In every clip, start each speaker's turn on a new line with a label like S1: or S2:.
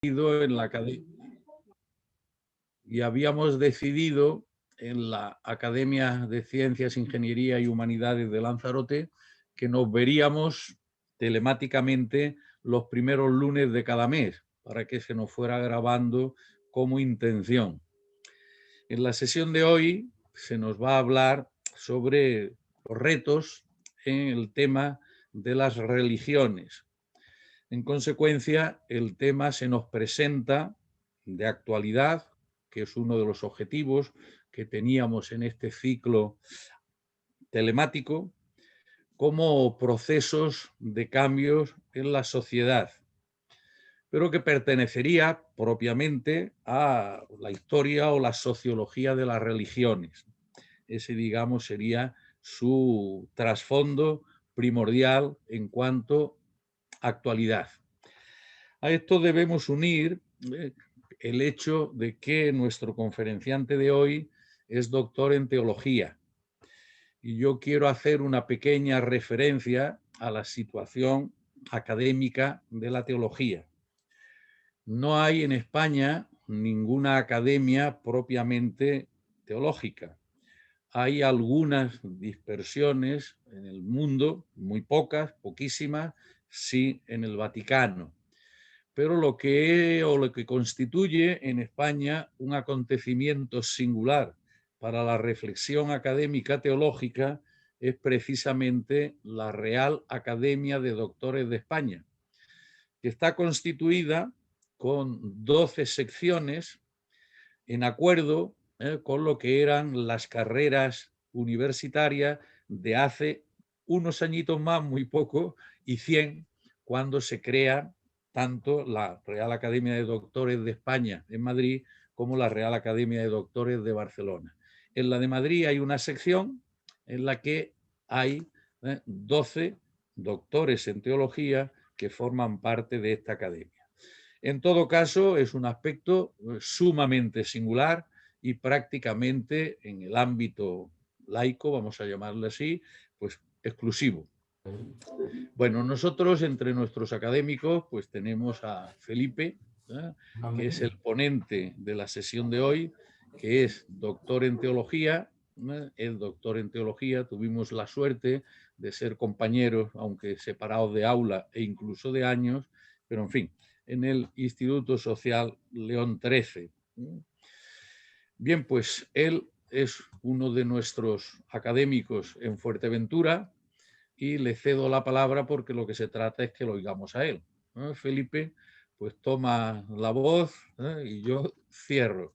S1: en la y habíamos decidido en la Academia de Ciencias, Ingeniería y Humanidades de Lanzarote que nos veríamos telemáticamente los primeros lunes de cada mes para que se nos fuera grabando como intención. En la sesión de hoy se nos va a hablar sobre los retos en el tema de las religiones. En consecuencia, el tema se nos presenta de actualidad, que es uno de los objetivos que teníamos en este ciclo telemático, como procesos de cambios en la sociedad, pero que pertenecería propiamente a la historia o la sociología de las religiones. Ese, digamos, sería su trasfondo primordial en cuanto a actualidad. A esto debemos unir el hecho de que nuestro conferenciante de hoy es doctor en teología. Y yo quiero hacer una pequeña referencia a la situación académica de la teología. No hay en España ninguna academia propiamente teológica. Hay algunas dispersiones en el mundo, muy pocas, poquísimas, sí en el Vaticano. Pero lo que constituye en España un acontecimiento singular para la reflexión académica teológica es precisamente la Real Academia de Doctores de España, que está constituida con 12 secciones en acuerdo con lo que eran las carreras universitarias de hace unos añitos más, muy poco, y 100, cuando se crea tanto la Real Academia de Doctores de España en Madrid como la Real Academia de Doctores de Barcelona. En la de Madrid hay una sección en la que hay 12 doctores en teología que forman parte de esta academia. En todo caso, es un aspecto sumamente singular y prácticamente en el ámbito laico, vamos a llamarlo así, pues exclusivo. Bueno, nosotros entre nuestros académicos pues tenemos a Felipe, que es el ponente de la sesión de hoy, que es doctor en teología, es doctor en teología, tuvimos la suerte de ser compañeros, aunque separados de aula e incluso de años, pero en fin, en el Instituto Social León XIII. Bien, pues él es uno de nuestros académicos en Fuerteventura y le cedo la palabra porque lo que se trata es que lo oigamos a él. Felipe, pues toma la voz y yo cierro.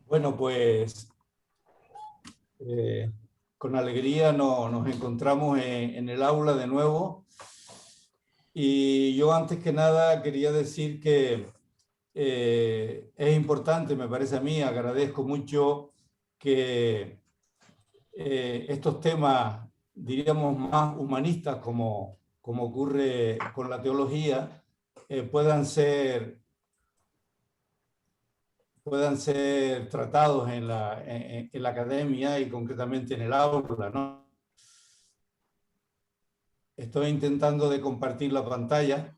S2: Bueno, pues con alegría nos encontramos en el aula de nuevo. Y yo antes que nada quería decir que es importante, me parece a mí, agradezco mucho que estos temas, diríamos, más humanistas, como ocurre con la teología, puedan ser tratados en la academia y concretamente en el aula, ¿no? Estoy intentando de compartir la pantalla.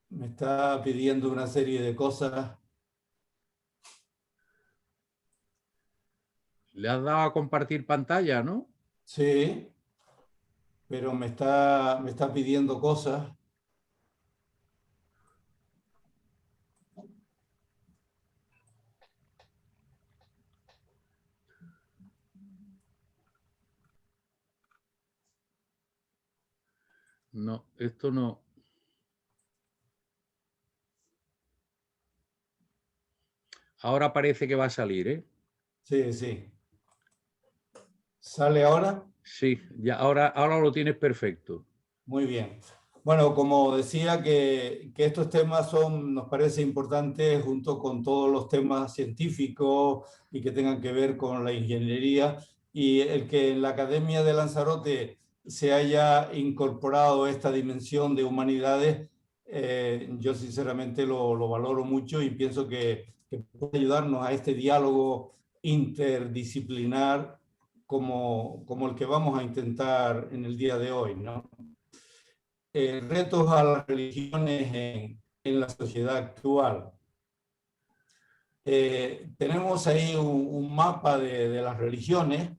S2: Me está pidiendo una serie de cosas.
S1: Le has dado a compartir pantalla, ¿no?
S2: Sí, pero me está pidiendo cosas.
S1: No, esto no. Ahora parece que va a salir, ¿eh?
S2: Sí, sí. ¿Sale ahora?
S1: Sí, ya ahora lo tienes perfecto.
S2: Muy bien. Bueno, como decía, que estos temas nos parece importantes junto con todos los temas científicos y que tengan que ver con la ingeniería, y el que en la Academia de Lanzarote se haya incorporado esta dimensión de humanidades, yo sinceramente lo valoro mucho y pienso que que puede ayudarnos a este diálogo interdisciplinar como el que vamos a intentar en el día de hoy, ¿no? Retos a las religiones en la sociedad actual. Tenemos ahí un mapa de las religiones,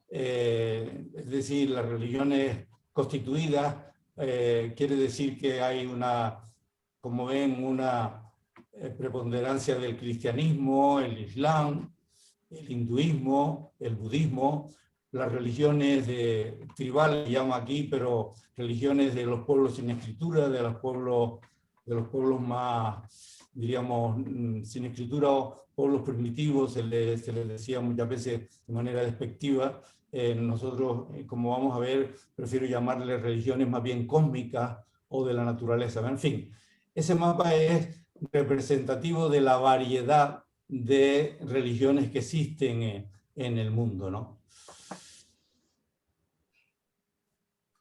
S2: es decir, las religiones constituidas, quiere decir que hay como ven, una preponderancia del cristianismo, el islam, el hinduismo, el budismo, las religiones tribales, llamo aquí, pero religiones de los pueblos sin escritura, de los pueblos más, diríamos, sin escritura, pueblos primitivos, se les decía muchas veces de manera despectiva. Nosotros, como vamos a ver, prefiero llamarle religiones más bien cósmicas o de la naturaleza. En fin, ese mapa es representativo de la variedad de religiones que existen en el mundo, ¿no?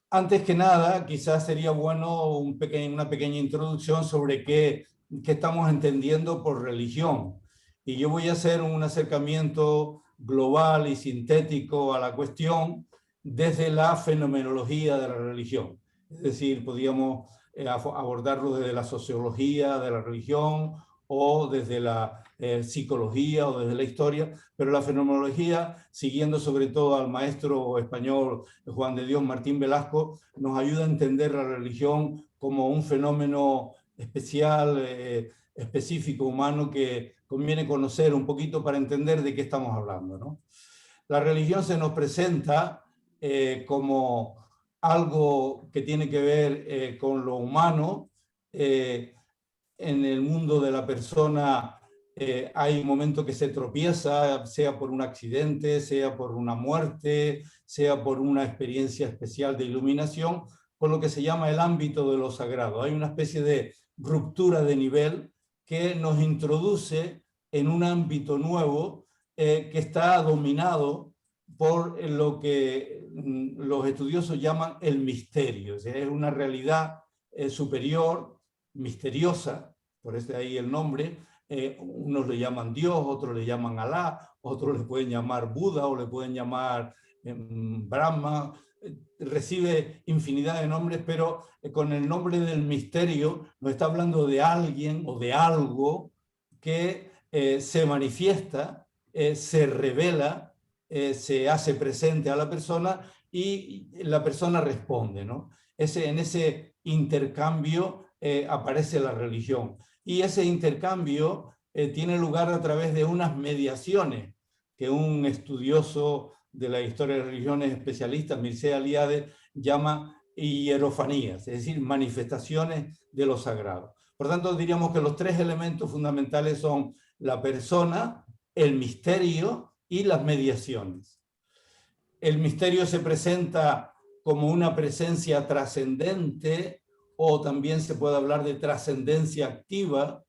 S2: Antes que nada, quizás sería bueno una pequeña introducción sobre qué estamos entendiendo por religión. Y yo voy a hacer un acercamiento global y sintético a la cuestión desde la fenomenología de la religión. Es decir, podríamos abordarlo desde la sociología de la religión o desde la psicología o desde la historia, pero la fenomenología, siguiendo sobre todo al maestro español Juan de Dios Martín Velasco, nos ayuda a entender la religión como un fenómeno especial, específico, humano, que conviene conocer un poquito para entender de qué estamos hablando, ¿no? La religión se nos presenta como algo que tiene que ver con lo humano. En el mundo de la persona hay un momento que se tropieza, sea por un accidente, sea por una muerte, sea por una experiencia especial de iluminación, con lo que se llama el ámbito de lo sagrado. Hay una especie de ruptura de nivel que nos introduce en un ámbito nuevo que está dominado por lo que los estudiosos llaman el misterio. O sea, es una realidad superior, misteriosa, por eso ahí el nombre. Unos le llaman Dios, otros le llaman Alá, otros le pueden llamar Buda o le pueden llamar Brahma. Recibe infinidad de nombres, pero con el nombre del misterio nos está hablando de alguien o de algo que se manifiesta, se revela, se hace presente a la persona y la persona responde, ¿no? En ese intercambio aparece la religión. Y ese intercambio tiene lugar a través de unas mediaciones que un estudioso de la historia de religiones especialista, Mircea Eliade, llama hierofanías, es decir, manifestaciones de lo sagrado. Por tanto, diríamos que los tres elementos fundamentales son la persona, el misterio y las mediaciones. El misterio se presenta como una presencia trascendente, o también se puede hablar de trascendencia activa,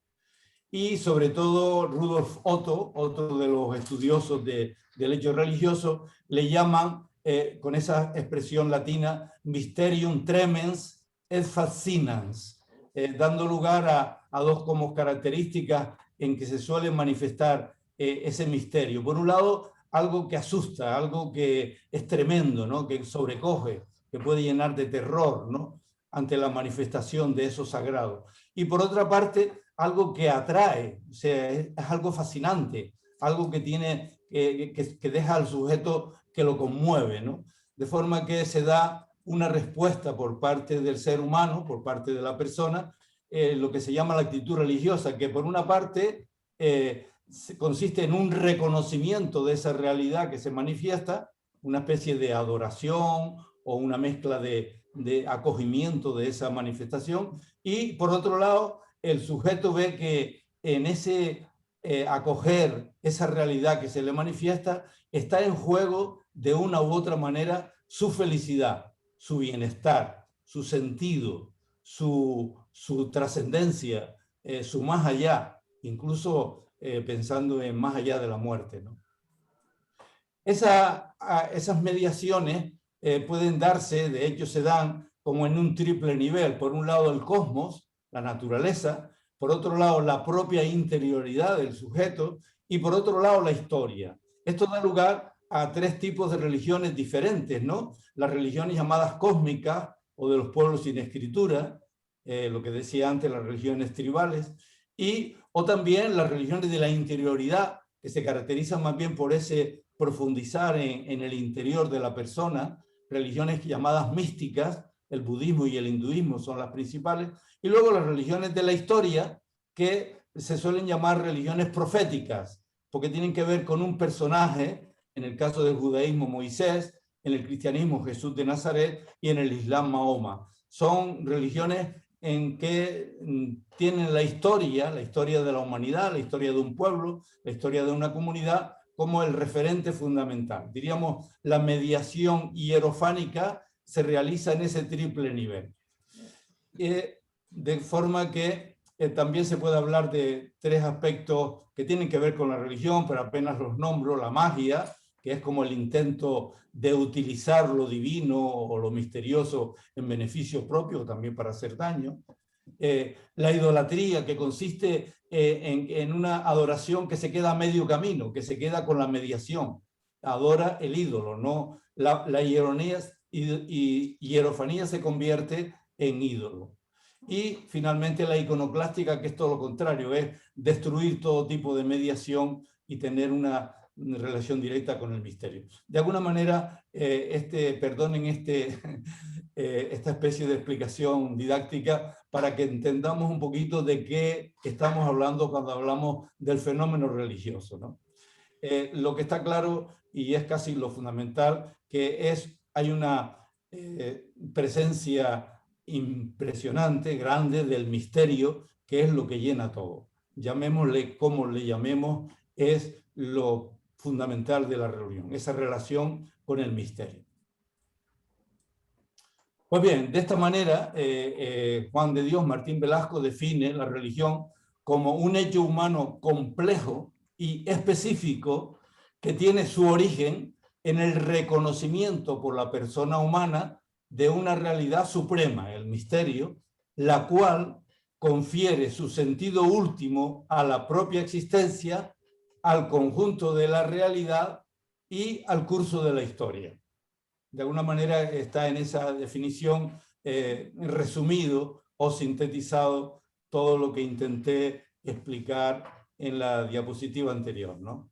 S2: y sobre todo Rudolf Otto, otro de los estudiosos del hecho religioso, le llaman, con esa expresión latina, mysterium tremens et fascinans, dando lugar a dos como características en que se suele manifestar ese misterio. Por un lado, algo que asusta, algo que es tremendo, ¿no? Que sobrecoge, que puede llenar de terror, ¿no? Ante la manifestación de eso sagrado. Y por otra parte, algo que atrae, o sea, es algo fascinante, algo que tiene, que deja al sujeto, que lo conmueve, ¿no? De forma que se da una respuesta por parte del ser humano, por parte de la persona, lo que se llama la actitud religiosa, que por una parte consiste en un reconocimiento de esa realidad que se manifiesta, una especie de adoración o una mezcla de acogimiento de esa manifestación, y por otro lado, el sujeto ve que en ese acoger esa realidad que se le manifiesta, está en juego de una u otra manera su felicidad, su bienestar, su sentido, su trascendencia, su más allá, incluso pensando en más allá de la muerte, ¿no? Esas mediaciones pueden darse, de hecho se dan como en un triple nivel. Por un lado el cosmos, la naturaleza, por otro lado la propia interioridad del sujeto y por otro lado la historia. Esto da lugar a tres tipos de religiones diferentes, ¿no? Las religiones llamadas cósmicas o de los pueblos sin escritura, lo que decía antes, las religiones tribales, o también las religiones de la interioridad, que se caracterizan más bien por ese profundizar en el interior de la persona, religiones llamadas místicas, el budismo y el hinduismo son las principales, y luego las religiones de la historia, que se suelen llamar religiones proféticas, porque tienen que ver con un personaje, en el caso del judaísmo Moisés, en el cristianismo Jesús de Nazaret y en el islam Mahoma. Son religiones en que tienen la historia de la humanidad, la historia de un pueblo, la historia de una comunidad, como el referente fundamental. Diríamos, la mediación hierofánica se realiza en ese triple nivel. De forma que también se puede hablar de tres aspectos que tienen que ver con la religión, pero apenas los nombro: la magia, que es como el intento de utilizar lo divino o lo misterioso en beneficio propio, también para hacer daño. La idolatría, que consiste en una adoración que se queda a medio camino, que se queda con la mediación. Adora el ídolo, ¿no? La hierofanía se convierte en ídolo. Y finalmente la iconoclástica, que es todo lo contrario, es destruir todo tipo de mediación y tener una relación directa con el misterio. De alguna manera, perdonen esta especie de explicación didáctica para que entendamos un poquito de qué estamos hablando cuando hablamos del fenómeno religioso, ¿no? Lo que está claro, y es casi lo fundamental, que hay una presencia impresionante, grande, del misterio, que es lo que llena todo. Llamémosle como le llamemos, es lo fundamental de la religión, esa relación con el misterio. Pues bien, de esta manera, Juan de Dios Martín Velasco define la religión como un hecho humano complejo y específico que tiene su origen en el reconocimiento por la persona humana de una realidad suprema, el misterio, la cual confiere su sentido último a la propia existencia, al conjunto de la realidad y al curso de la historia. De alguna manera está en esa definición resumido o sintetizado todo lo que intenté explicar en la diapositiva anterior, ¿no?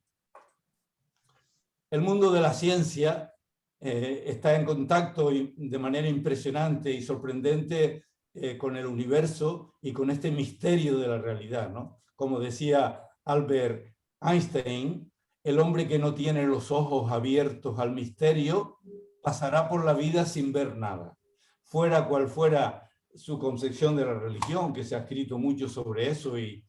S2: El mundo de la ciencia está en contacto de manera impresionante y sorprendente con el universo y con este misterio de la realidad, ¿no? Como decía Albert Einstein, el hombre que no tiene los ojos abiertos al misterio pasará por la vida sin ver nada. Fuera cual fuera su concepción de la religión, que se ha escrito mucho sobre eso y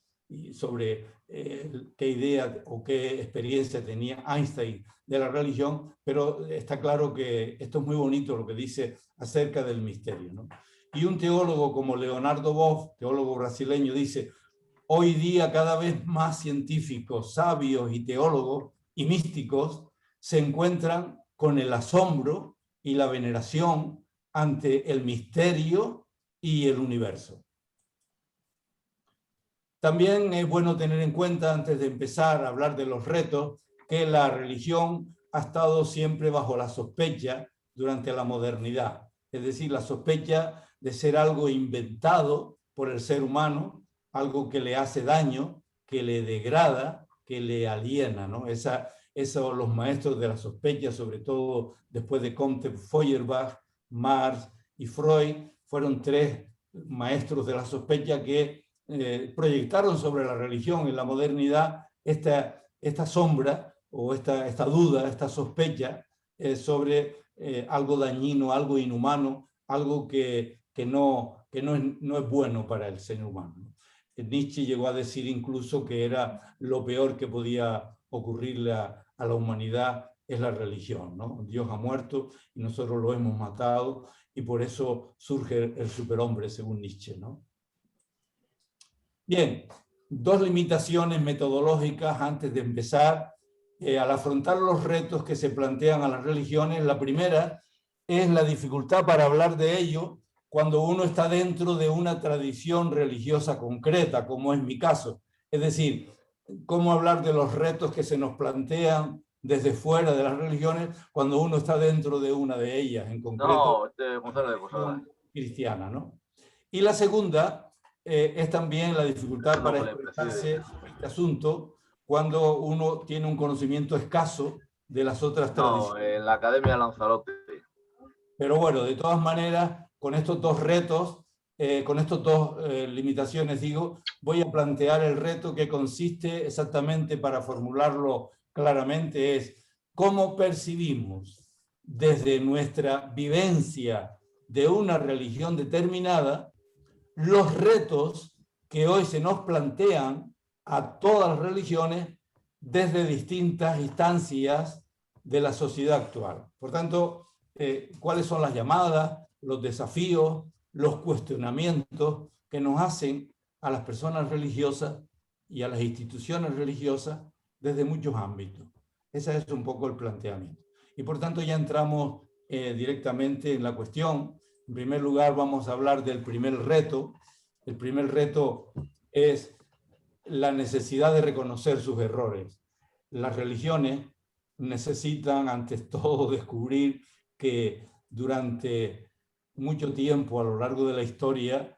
S2: sobre qué idea o qué experiencia tenía Einstein de la religión, pero está claro que esto es muy bonito lo que dice acerca del misterio, ¿no? Y un teólogo como Leonardo Boff, teólogo brasileño, dice: hoy día cada vez más científicos, sabios y teólogos y místicos se encuentran con el asombro y la veneración ante el misterio y el universo. También es bueno tener en cuenta, antes de empezar a hablar de los retos, que la religión ha estado siempre bajo la sospecha durante la modernidad. Es decir, la sospecha de ser algo inventado por el ser humano, algo que le hace daño, que le degrada, que le aliena, ¿no? Eso los maestros de la sospecha, sobre todo después de Comte, Feuerbach, Marx y Freud, fueron tres maestros de la sospecha que proyectaron sobre la religión en la modernidad esta sombra o esta duda, esta sospecha sobre algo dañino, algo inhumano, algo que no es bueno para el ser humano. Nietzsche llegó a decir incluso que era lo peor que podía ocurrirle a la humanidad es la religión, ¿no? Dios ha muerto y nosotros lo hemos matado y por eso surge el superhombre, según Nietzsche, ¿no? Bien, dos limitaciones metodológicas antes de empezar. Al afrontar los retos que se plantean a las religiones, la primera es la dificultad para hablar de ello cuando uno está dentro de una tradición religiosa concreta, como es mi caso. Es decir, cómo hablar de los retos que se nos plantean desde fuera de las religiones cuando uno está dentro de una de ellas, en concreto, cristiana, ¿no? Y la segunda es también la dificultad para expresarse en este asunto cuando uno tiene un conocimiento escaso de las otras tradiciones.
S3: En la Academia Lanzarote.
S2: Pero bueno, de todas maneras, con estos dos retos, con estas dos limitaciones, digo, voy a plantear el reto que consiste exactamente, para formularlo claramente, es cómo percibimos desde nuestra vivencia de una religión determinada los retos que hoy se nos plantean a todas las religiones desde distintas instancias de la sociedad actual. Por tanto, cuáles son las llamadas, los desafíos, los cuestionamientos que nos hacen a las personas religiosas y a las instituciones religiosas desde muchos ámbitos. Ese es un poco el planteamiento. Y por tanto ya entramos directamente en la cuestión. En primer lugar vamos a hablar del primer reto. El primer reto es la necesidad de reconocer sus errores. Las religiones necesitan, antes todo, descubrir que durante mucho tiempo a lo largo de la historia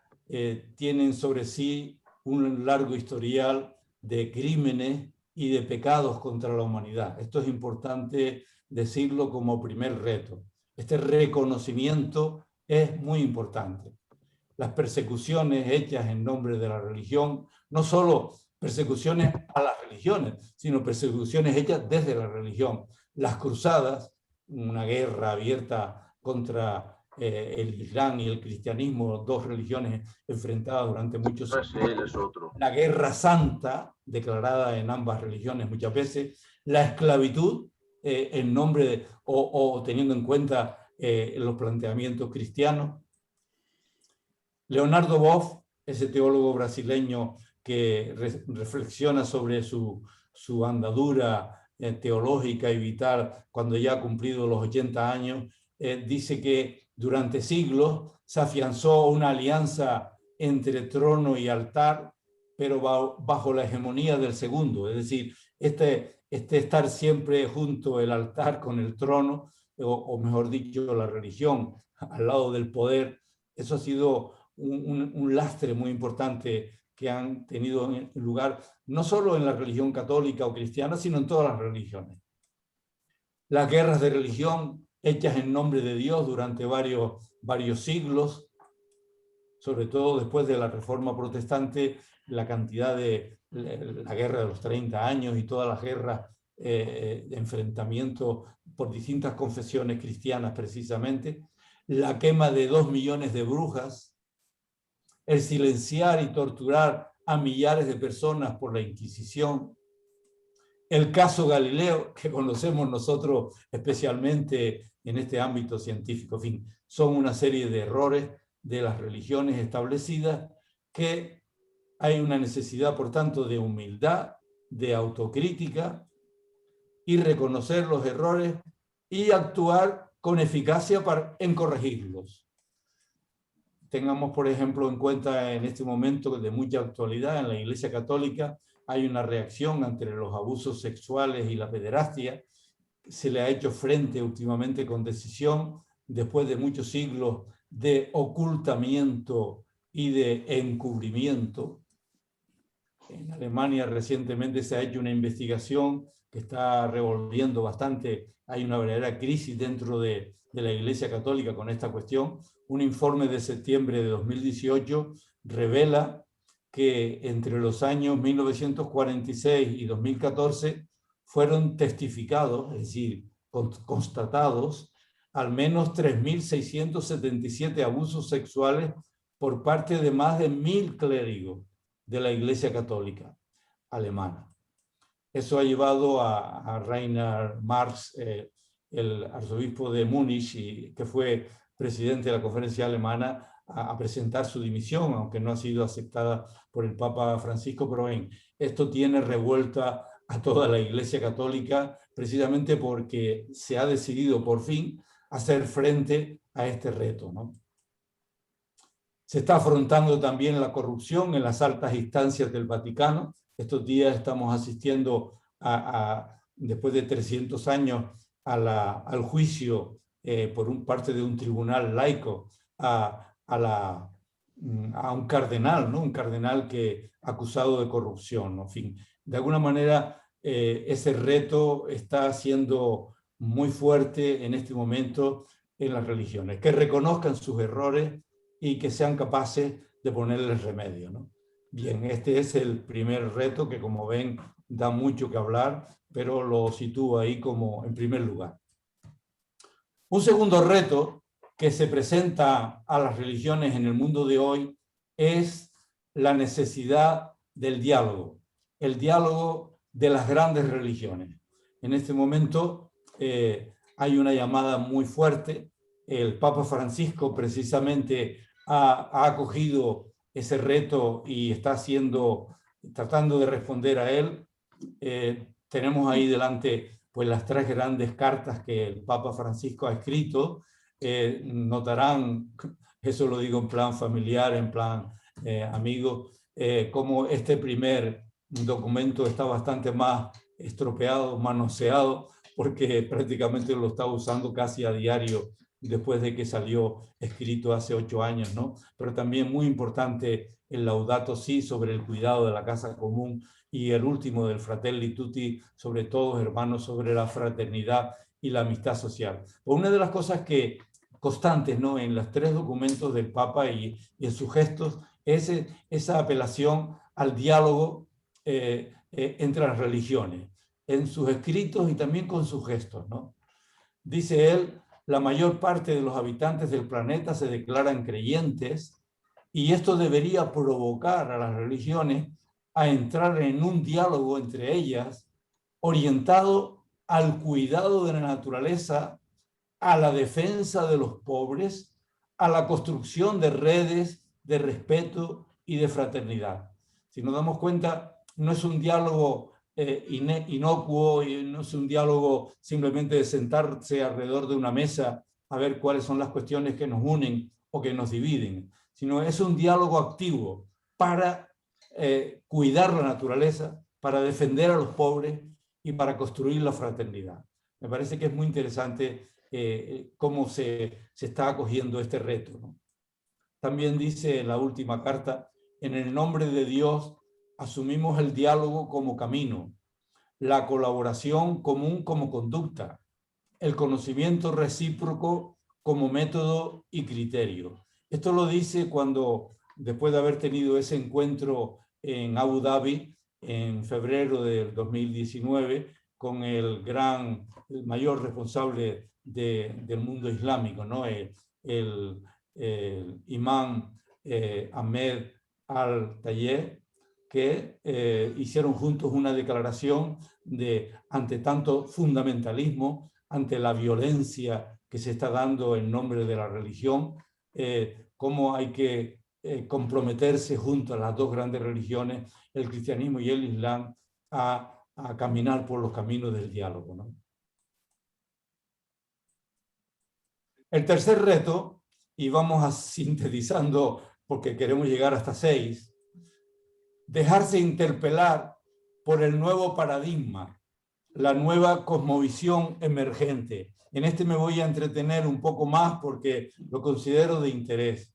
S2: tienen sobre sí un largo historial de crímenes y de pecados contra la humanidad. Esto es importante decirlo como primer reto. Este reconocimiento es muy importante. Las persecuciones hechas en nombre de la religión, no solo persecuciones a las religiones, sino persecuciones hechas desde la religión. Las cruzadas, una guerra abierta contra el Islam y el cristianismo, dos religiones enfrentadas durante muchos años. La guerra santa, declarada en ambas religiones muchas veces. La esclavitud, en nombre de, o teniendo en cuenta los planteamientos cristianos. Leonardo Boff, ese teólogo brasileño que reflexiona sobre su andadura teológica y vital cuando ya ha cumplido los 80 años, dice que durante siglos se afianzó una alianza entre trono y altar, pero bajo la hegemonía del segundo, es decir, este estar siempre junto el altar con el trono, o mejor dicho, la religión al lado del poder. Eso ha sido un lastre muy importante que han tenido lugar no solo en la religión católica o cristiana, sino en todas las religiones. Las guerras de religión hechas en nombre de Dios durante varios siglos, sobre todo después de la Reforma Protestante, la cantidad de la guerra de los 30 años y todas las guerras de enfrentamiento por distintas confesiones cristianas precisamente, la quema de 2 millones de brujas, el silenciar y torturar a millares de personas por la Inquisición, el caso Galileo, que conocemos nosotros especialmente en este ámbito científico. En fin, son una serie de errores de las religiones establecidas que hay una necesidad, por tanto, de humildad, de autocrítica y reconocer los errores y actuar con eficacia en corregirlos. Tengamos, por ejemplo, en cuenta en este momento de mucha actualidad en la Iglesia Católica hay una reacción ante los abusos sexuales y la pederastia. Se le ha hecho frente últimamente con decisión después de muchos siglos de ocultamiento y de encubrimiento. En Alemania recientemente se ha hecho una investigación que está revolviendo bastante. Hay una verdadera crisis dentro de la Iglesia Católica con esta cuestión. Un informe de septiembre de 2018 revela que entre los años 1946 y 2014 fueron testificados, es decir, constatados, al menos 3.677 abusos sexuales por parte de más de 1.000 clérigos de la Iglesia Católica alemana. Eso ha llevado a Reinhard Marx, el arzobispo de Múnich, que fue presidente de la conferencia alemana, a presentar su dimisión, aunque no ha sido aceptada por el Papa Francisco, pero esto tiene revuelta a toda la Iglesia Católica, precisamente porque se ha decidido por fin hacer frente a este reto, ¿no? Se está afrontando también la corrupción en las altas instancias del Vaticano. Estos días estamos asistiendo después de 300 años al juicio por parte de un tribunal laico a un cardenal, ¿no? Un cardenal que acusado de corrupción, ¿no? En fin, de alguna manera ese reto está siendo muy fuerte en este momento en las religiones, que reconozcan sus errores y que sean capaces de ponerles remedio, ¿no? Bien, este es el primer reto que, como ven, da mucho que hablar, pero lo sitúo ahí como en primer lugar. Un segundo reto que se presenta a las religiones en el mundo de hoy es la necesidad del diálogo, el diálogo de las grandes religiones. En este momento hay una llamada muy fuerte. El Papa Francisco precisamente ha acogido ese reto y está tratando de responder a él. Tenemos ahí delante pues las 3 grandes cartas que el Papa Francisco ha escrito. Notarán, eso lo digo en plan familiar, en plan amigo, como este primer documento está bastante más estropeado, manoseado, porque prácticamente lo está usando casi a diario después de que salió escrito hace 8 años, ¿no? Pero también muy importante el Laudato Si sobre el cuidado de la casa común, y el último del Fratelli Tutti, sobre todos hermanos, sobre la fraternidad y la amistad social. Una de las cosas que constantes, ¿no?, en los 3 documentos del Papa y en sus gestos es esa apelación al diálogo entre las religiones, en sus escritos y también con sus gestos, ¿no? Dice él, la mayor parte de los habitantes del planeta se declaran creyentes y esto debería provocar a las religiones a entrar en un diálogo entre ellas orientado al cuidado de la naturaleza, a la defensa de los pobres, a la construcción de redes de respeto y de fraternidad. Si nos damos cuenta, no es un diálogo inocuo, y no es un diálogo simplemente de sentarse alrededor de una mesa a ver cuáles son las cuestiones que nos unen o que nos dividen, sino es un diálogo activo para cuidar la naturaleza, para defender a los pobres y para construir la fraternidad. Me parece que es muy interesante cómo se está acogiendo este reto, ¿no? También dice en la última carta, en el nombre de Dios asumimos el diálogo como camino, la colaboración común como conducta, el conocimiento recíproco como método y criterio. Esto lo dice cuando, después de haber tenido ese encuentro en Abu Dhabi en febrero del 2019 con el mayor responsable del mundo islámico, ¿no?, el imán Ahmed al-Tayeb, que hicieron juntos una declaración ante tanto fundamentalismo, ante la violencia que se está dando en nombre de la religión, cómo hay que comprometerse junto a las 2 grandes religiones, el cristianismo y el islam, a caminar por los caminos del diálogo, ¿no? El tercer reto, y vamos sintetizando porque queremos llegar hasta 6, dejarse interpelar por el nuevo paradigma, la nueva cosmovisión emergente. En este me voy a entretener un poco más porque lo considero de interés.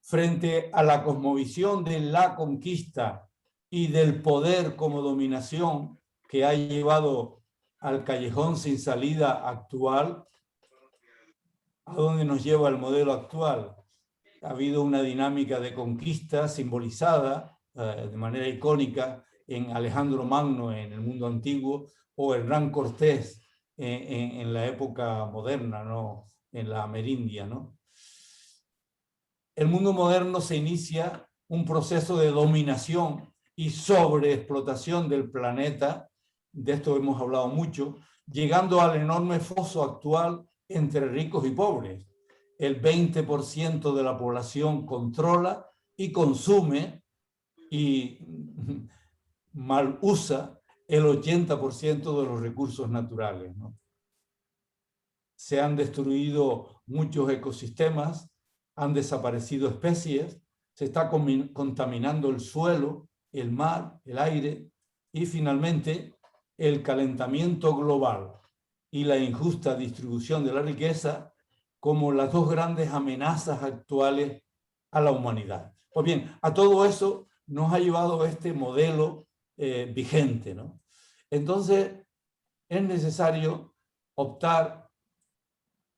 S2: Frente a la cosmovisión de la conquista y del poder como dominación que ha llevado al callejón sin salida actual, ¿a dónde nos lleva el modelo actual? Ha habido una dinámica de conquista simbolizada de manera icónica en Alejandro Magno en el mundo antiguo, o Hernán Cortés en la época moderna, ¿no?, en la Amerindia, ¿no? El mundo moderno se inicia un proceso de dominación y sobreexplotación del planeta, de esto hemos hablado mucho, llegando al enorme foso actual entre ricos y pobres. El 20% de la población controla y consume y mal usa el 80% de los recursos naturales, ¿no? Se han destruido muchos ecosistemas, han desaparecido especies, se está contaminando el suelo, el mar, el aire y finalmente el calentamiento global y la injusta distribución de la riqueza como las dos grandes amenazas actuales a la humanidad. Pues bien, a todo eso nos ha llevado este modelo vigente, ¿no? Entonces, es necesario optar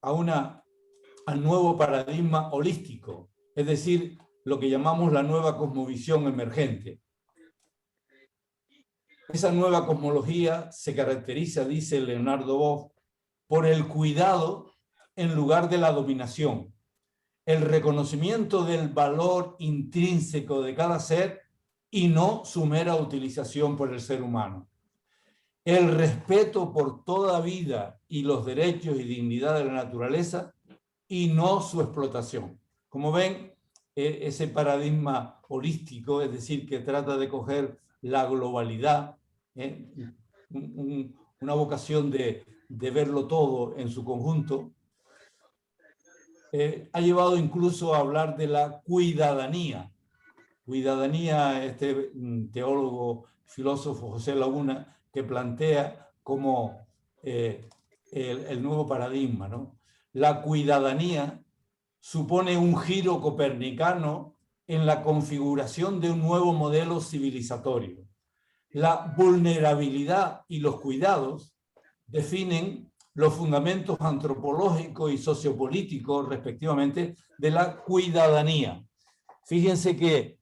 S2: al nuevo paradigma holístico, es decir, lo que llamamos la nueva cosmovisión emergente. Esa nueva cosmología se caracteriza, dice Leonardo Boff, por el cuidado en lugar de la dominación, el reconocimiento del valor intrínseco de cada ser y no su mera utilización por el ser humano, el respeto por toda vida y los derechos y dignidad de la naturaleza y no su explotación. Como ven, ese paradigma holístico, es decir, que trata de coger la globalidad, una vocación de verlo todo en su conjunto, ha llevado incluso a hablar de la cuidadanía. Cuidadanía, este teólogo, filósofo José Laguna, que plantea como el nuevo paradigma, ¿no? La cuidadanía supone un giro copernicano en la configuración de un nuevo modelo civilizatorio. La vulnerabilidad y los cuidados definen los fundamentos antropológicos y sociopolíticos, respectivamente, de la cuidadanía. Fíjense que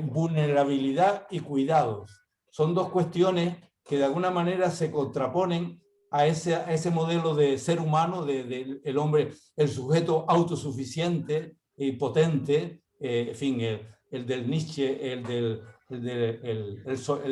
S2: vulnerabilidad y cuidados son dos cuestiones que de alguna manera se contraponen a ese modelo de ser humano, el hombre, el sujeto autosuficiente y potente, en fin, el del Nietzsche, el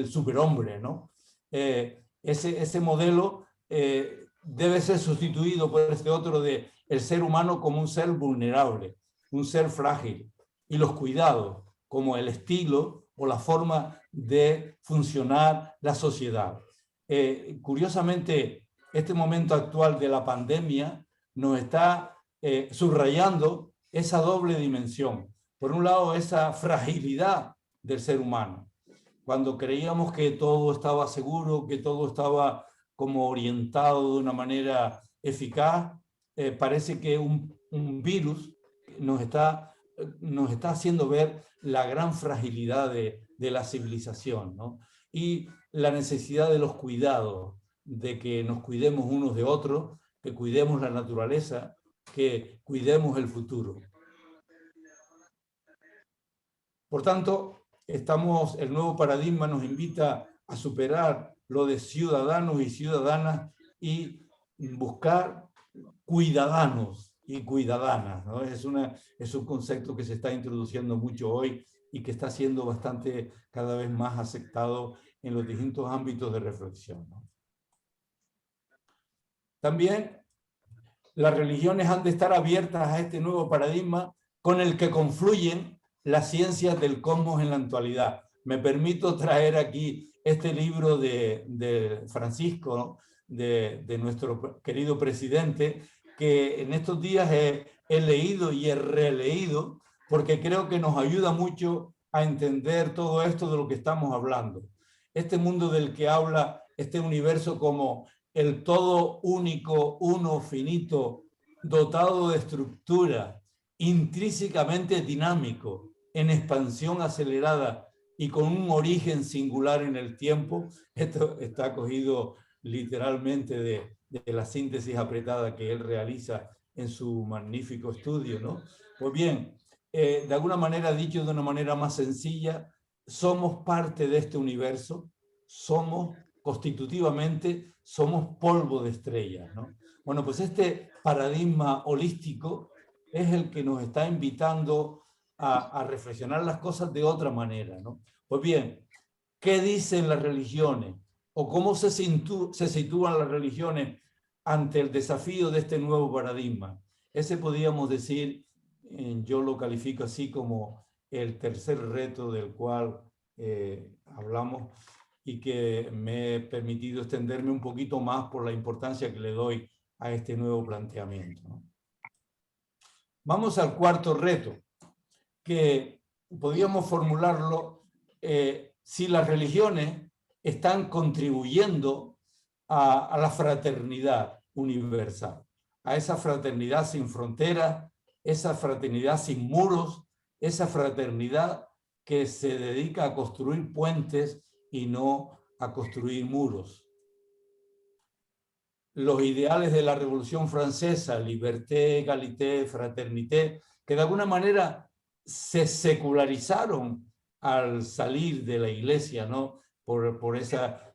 S2: superhombre, ¿no? Ese modelo debe ser sustituido por este otro de el ser humano como un ser vulnerable, un ser frágil, y los cuidados como el estilo o la forma de funcionar la sociedad. Curiosamente, este momento actual de la pandemia nos está subrayando esa doble dimensión. Por un lado, esa fragilidad del ser humano. Cuando creíamos que todo estaba seguro, que todo estaba como orientado de una manera eficaz, parece que un virus nos está haciendo ver la gran fragilidad de la civilización, ¿no? Y la necesidad de los cuidados, de que nos cuidemos unos de otros, que cuidemos la naturaleza, que cuidemos el futuro. Por tanto, el nuevo paradigma nos invita a superar lo de ciudadanos y ciudadanas y buscar cuidadanos y cuidadanas, ¿no? Es un concepto que se está introduciendo mucho hoy y que está siendo cada vez más aceptado en los distintos ámbitos de reflexión, ¿no? También las religiones han de estar abiertas a este nuevo paradigma con el que confluyen las ciencias del cosmos en la actualidad. Me permito traer aquí este libro de Francisco, ¿no? de nuestro querido presidente, que en estos días he leído y he releído, porque creo que nos ayuda mucho a entender todo esto de lo que estamos hablando. Este mundo del que habla, este universo como el todo único, uno, finito, dotado de estructura, intrínsecamente dinámico, en expansión acelerada y con un origen singular en el tiempo. Esto está cogido literalmente de la síntesis apretada que él realiza en su magnífico estudio, ¿no? Pues bien, de alguna manera, dicho de una manera más sencilla, somos parte de este universo, constitutivamente somos polvo de estrellas, ¿no? Bueno, pues este paradigma holístico es el que nos está invitando a reflexionar las cosas de otra manera, ¿no? Pues bien, ¿qué dicen las religiones? ¿O cómo se sitúan las religiones ante el desafío de este nuevo paradigma? Ese podríamos decir, yo lo califico así como el tercer reto del cual hablamos, y que me he permitido extenderme un poquito más por la importancia que le doy a este nuevo planteamiento, ¿no? Vamos al cuarto reto, que podríamos formularlo si las religiones están contribuyendo a la fraternidad universal, a esa fraternidad sin fronteras, esa fraternidad sin muros, esa fraternidad que se dedica a construir puentes y no a construir muros. Los ideales de la Revolución Francesa, liberté, égalité, fraternité, que de alguna manera se secularizaron al salir de la iglesia, ¿no? por esa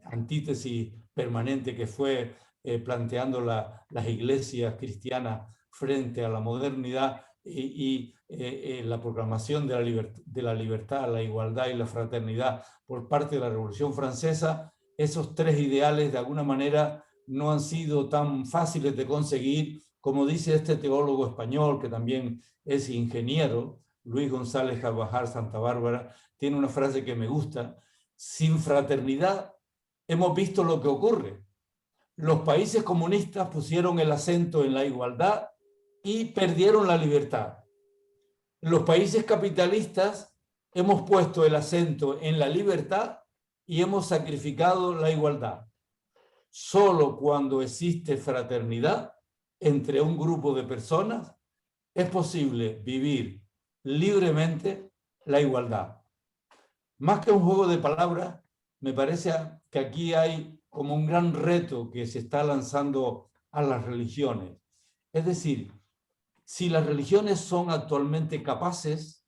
S2: antítesis permanente que fue planteando las iglesias cristianas frente a la modernidad y la proclamación de la libertad, la igualdad y la fraternidad por parte de la Revolución Francesa. Esos tres ideales de alguna manera no han sido tan fáciles de conseguir, como dice este teólogo español que también es ingeniero, Luis González Carvajal Santa Bárbara, tiene una frase que me gusta: sin fraternidad hemos visto lo que ocurre. Los países comunistas pusieron el acento en la igualdad y perdieron la libertad. Los países capitalistas hemos puesto el acento en la libertad y hemos sacrificado la igualdad. Solo cuando existe fraternidad entre un grupo de personas es posible vivir libremente la igualdad. Más que un juego de palabras, me parece que aquí hay como un gran reto que se está lanzando a las religiones. Es decir, si las religiones son actualmente capaces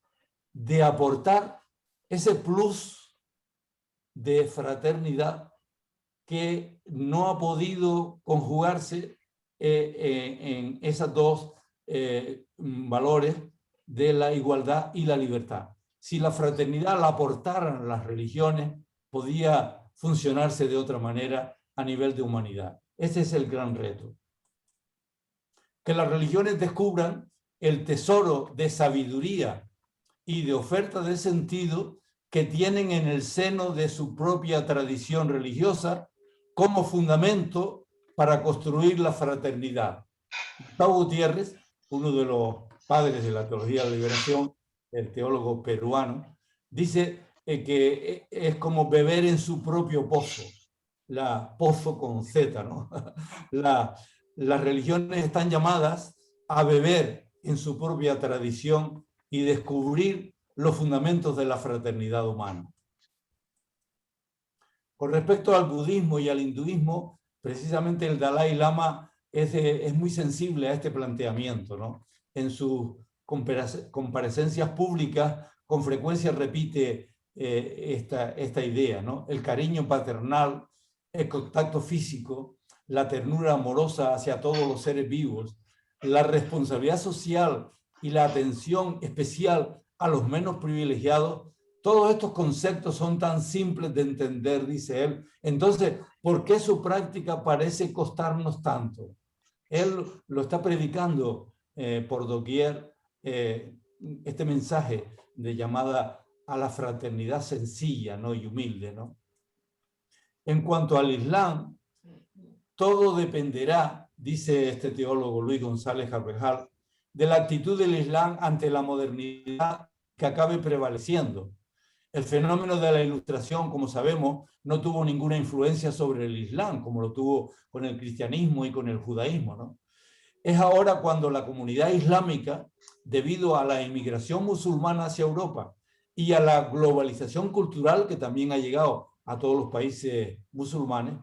S2: de aportar ese plus de fraternidad que no ha podido conjugarse en esos dos valores de la igualdad y la libertad. Si la fraternidad la aportaran las religiones, podía funcionarse de otra manera a nivel de humanidad. Ese es el gran reto. Que las religiones descubran el tesoro de sabiduría y de oferta de sentido que tienen en el seno de su propia tradición religiosa como fundamento para construir la fraternidad. Gustavo Gutiérrez, uno de los padres de la teología de la liberación, el teólogo peruano, dice que es como beber en su propio pozo, pozo con Z, ¿no? Las religiones están llamadas a beber en su propia tradición y descubrir los fundamentos de la fraternidad humana. Con respecto al budismo y al hinduismo, precisamente el Dalai Lama es muy sensible a este planteamiento, ¿no? En sus comparecencias públicas con frecuencia repite esta idea, ¿no? El cariño paternal, el contacto físico, la ternura amorosa hacia todos los seres vivos, la responsabilidad social y la atención especial a los menos privilegiados. Todos estos conceptos son tan simples de entender, dice él. Entonces, ¿por qué su práctica parece costarnos tanto? Él lo está predicando por doquier, este mensaje de llamada a la fraternidad sencilla, ¿no? Y humilde, ¿no? En cuanto al Islam, todo dependerá, dice este teólogo Luis González Carvajal, de la actitud del Islam ante la modernidad que acabe prevaleciendo. El fenómeno de la ilustración, como sabemos, no tuvo ninguna influencia sobre el Islam, como lo tuvo con el cristianismo y con el judaísmo, ¿no? Es ahora cuando la comunidad islámica, debido a la inmigración musulmana hacia Europa y a la globalización cultural que también ha llegado a todos los países musulmanes,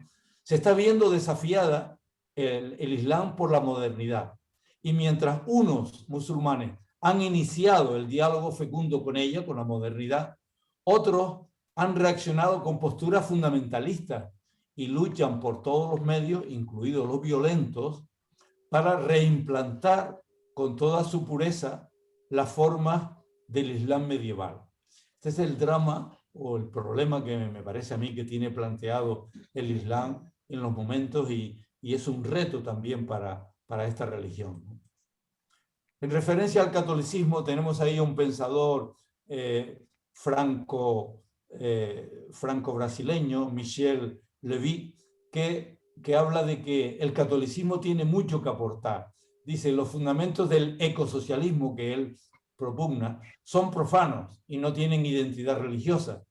S2: se está viendo desafiada el Islam por la modernidad. Y mientras unos musulmanes han iniciado el diálogo fecundo con ella, con la modernidad, otros han reaccionado con posturas fundamentalistas y luchan por todos los medios, incluidos los violentos, para reimplantar con toda su pureza las formas del Islam medieval. Este es el drama o el problema que me parece a mí que tiene planteado el Islam en los momentos y es un reto también para esta religión. En referencia al catolicismo tenemos ahí un pensador franco-brasileño, Michel Levy, que que habla de que el catolicismo tiene mucho que aportar. Dice, los fundamentos del ecosocialismo que él propugna son profanos y no tienen identidad religiosa,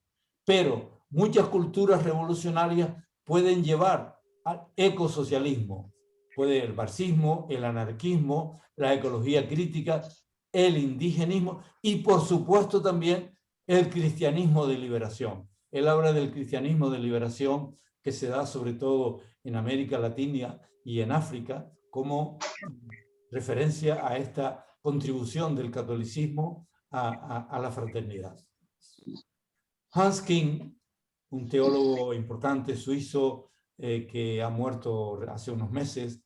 S2: pero muchas culturas revolucionarias pueden llevar al ecosocialismo. Puede el marxismo, el anarquismo, la ecología crítica, el indigenismo y, por supuesto, también el cristianismo de liberación. Él habla del cristianismo de liberación que se da sobre todo en América Latina y en África como referencia a esta contribución del catolicismo a la fraternidad. Hans King, un teólogo importante suizo que ha muerto hace unos meses,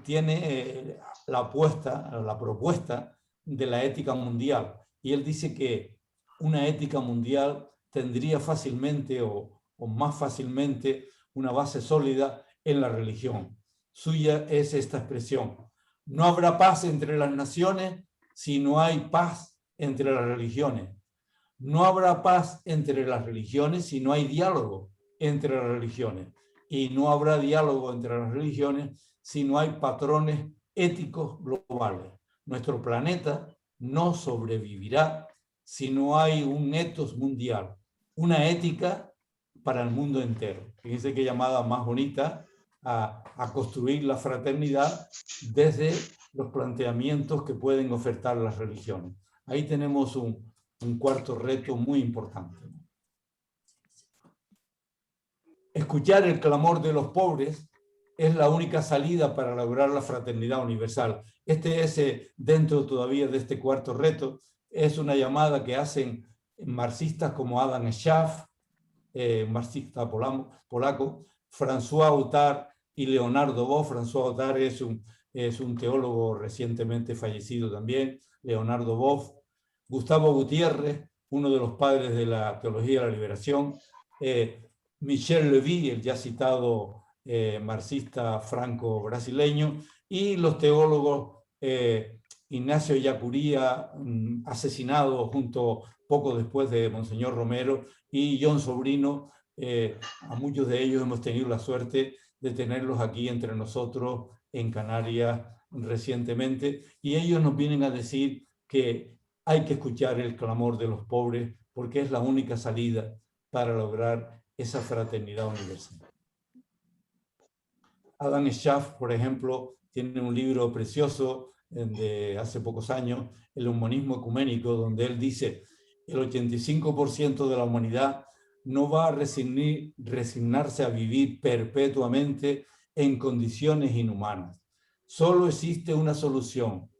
S2: tiene la propuesta de la ética mundial. Y él dice que una ética mundial tendría fácilmente o más fácilmente una base sólida en la religión. Suya es esta expresión: no habrá paz entre las naciones si no hay paz entre las religiones. No habrá paz entre las religiones si no hay diálogo entre las religiones. Y no habrá diálogo entre las religiones si no hay patrones éticos globales. Nuestro planeta no sobrevivirá si no hay un ethos mundial, una ética para el mundo entero. Fíjense qué llamada más bonita a construir la fraternidad desde los planteamientos que pueden ofertar las religiones. Ahí tenemos un cuarto reto muy importante. Escuchar el clamor de los pobres es la única salida para lograr la fraternidad universal. Este es, dentro todavía de este cuarto reto, es una llamada que hacen marxistas como Adam Schaff, marxista polaco, François Autard y Leonardo Boff. François Autard es un teólogo recientemente fallecido también, Leonardo Boff, Gustavo Gutiérrez, uno de los padres de la teología de la liberación, Michel Levy, el ya citado marxista franco-brasileño, y los teólogos Ignacio Yacuría, asesinado poco después de Monseñor Romero, y John Sobrino. A muchos de ellos hemos tenido la suerte de tenerlos aquí entre nosotros en Canarias recientemente, y ellos nos vienen a decir que hay que escuchar el clamor de los pobres porque es la única salida para lograr esa fraternidad universal. Adam Schaff, por ejemplo, tiene un libro precioso de hace pocos años, El humanismo ecuménico, donde él dice: el 85% de la humanidad no va a resignarse a vivir perpetuamente en condiciones inhumanas. Solo existe una solución: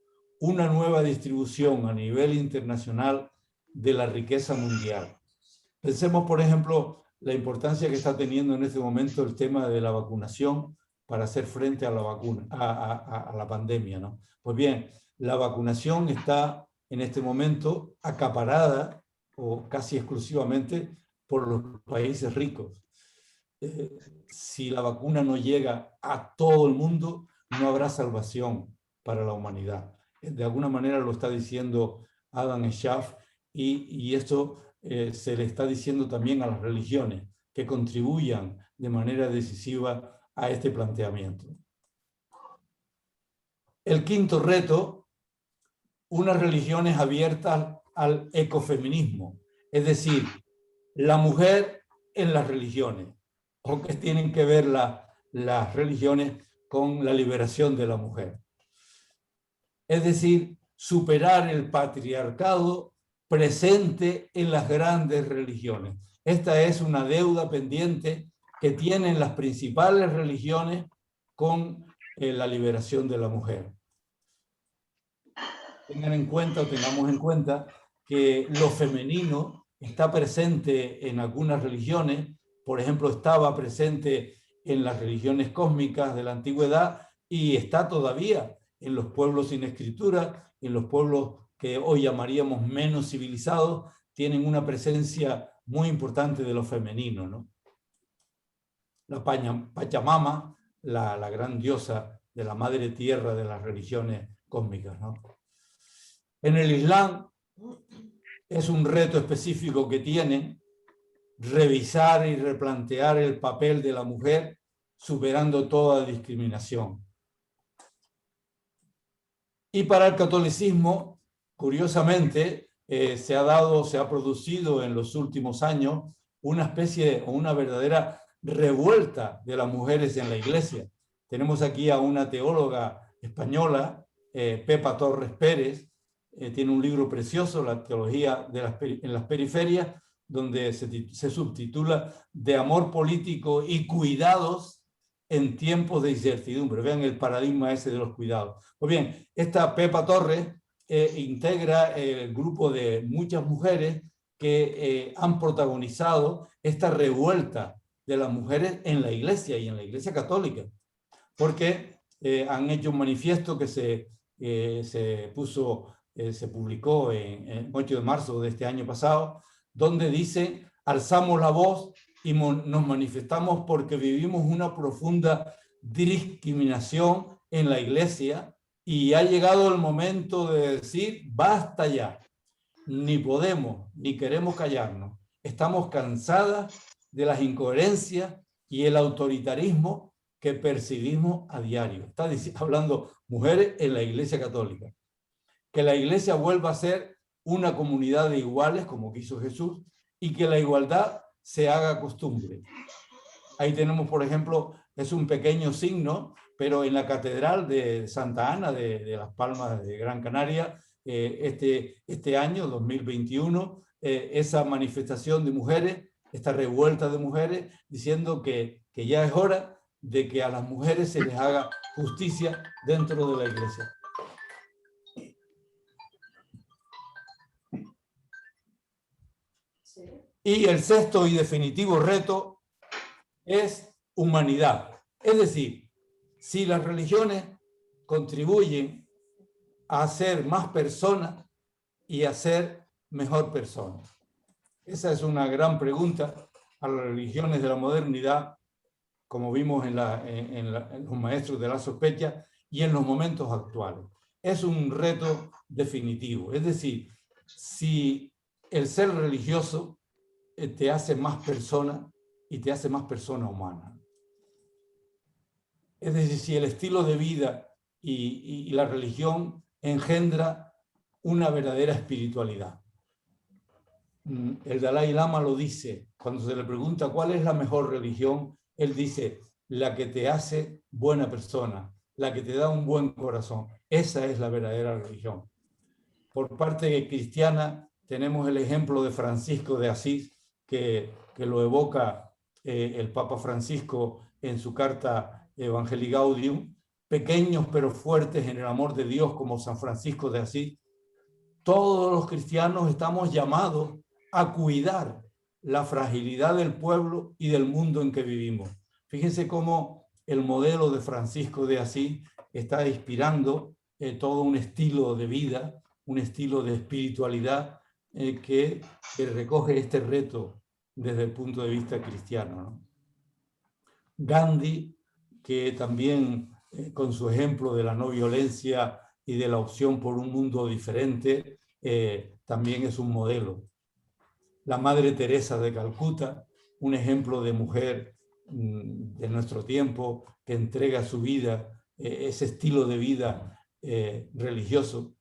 S2: una nueva distribución a nivel internacional de la riqueza mundial. Pensemos, por ejemplo, la importancia que está teniendo en este momento el tema de la vacunación para hacer frente a la pandemia, ¿no? Pues bien, la vacunación está en este momento acaparada o casi exclusivamente por los países ricos. Si la vacuna no llega a todo el mundo, no habrá salvación para la humanidad. De alguna manera lo está diciendo Adam Schaff, y esto se le está diciendo también a las religiones, que contribuyan de manera decisiva a este planteamiento. El quinto reto: unas religiones abiertas al ecofeminismo, es decir, la mujer en las religiones, o que tienen que ver las religiones con la liberación de la mujer. Es decir, superar el patriarcado presente en las grandes religiones. Esta es una deuda pendiente que tienen las principales religiones con la liberación de la mujer. Tengamos en cuenta que lo femenino está presente en algunas religiones. Por ejemplo, estaba presente en las religiones cósmicas de la antigüedad y está todavía en los pueblos sin escritura, en los pueblos que hoy llamaríamos menos civilizados, tienen una presencia muy importante de lo femenino, ¿no? La Pachamama, la gran diosa de la madre tierra de las religiones cósmicas, ¿no? En el Islam es un reto específico que tienen revisar y replantear el papel de la mujer superando toda discriminación. Y para el catolicismo, curiosamente, se ha producido en los últimos años una especie o una verdadera revuelta de las mujeres en la Iglesia. Tenemos aquí a una teóloga española, Pepa Torres Pérez, tiene un libro precioso, La teología en las periferias, donde se subtitula De amor político y cuidados en tiempos de incertidumbre. Vean el paradigma ese de los cuidados. Pues bien, esta Pepa Torres integra el grupo de muchas mujeres que han protagonizado esta revuelta de las mujeres en la Iglesia y en la Iglesia católica, porque han hecho un manifiesto que se publicó en 8 de marzo de este año pasado, donde dice: alzamos la voz y nos manifestamos porque vivimos una profunda discriminación en la Iglesia y ha llegado el momento de decir basta ya. Ni podemos ni queremos callarnos. Estamos cansadas de las incoherencias y el autoritarismo que percibimos a diario. Está hablando mujeres en la Iglesia Católica. Que la Iglesia vuelva a ser una comunidad de iguales, como quiso Jesús, y que la igualdad se haga costumbre. Ahí tenemos, por ejemplo, es un pequeño signo, pero en la Catedral de Santa Ana de Las Palmas de Gran Canaria, este año, 2021, esa manifestación de mujeres, esta revuelta de mujeres, diciendo que ya es hora de que a las mujeres se les haga justicia dentro de la Iglesia. Y el sexto y definitivo reto es humanidad. Es decir, si las religiones contribuyen a ser más personas y a ser mejor personas. Esa es una gran pregunta a las religiones de la modernidad, como vimos en los maestros de la sospecha y en los momentos actuales. Es un reto definitivo. Es decir, si el ser religioso te hace más persona y te hace más persona humana. Es decir, si el estilo de vida y la religión engendra una verdadera espiritualidad. El Dalai Lama lo dice, cuando se le pregunta cuál es la mejor religión, él dice, la que te hace buena persona, la que te da un buen corazón. Esa es la verdadera religión. Por parte cristiana tenemos el ejemplo de Francisco de Asís, que lo evoca el Papa Francisco en su carta Evangelii Gaudium, pequeños pero fuertes en el amor de Dios como San Francisco de Asís. Todos los cristianos estamos llamados a cuidar la fragilidad del pueblo y del mundo en que vivimos. Fíjense cómo el modelo de Francisco de Asís está inspirando todo un estilo de vida, un estilo de espiritualidad que recoge este reto desde el punto de vista cristiano, ¿no? Gandhi, que también con su ejemplo de la no violencia y de la opción por un mundo diferente, también es un modelo. La Madre Teresa de Calcuta, un ejemplo de mujer de nuestro tiempo que entrega su vida, ese estilo de vida religioso.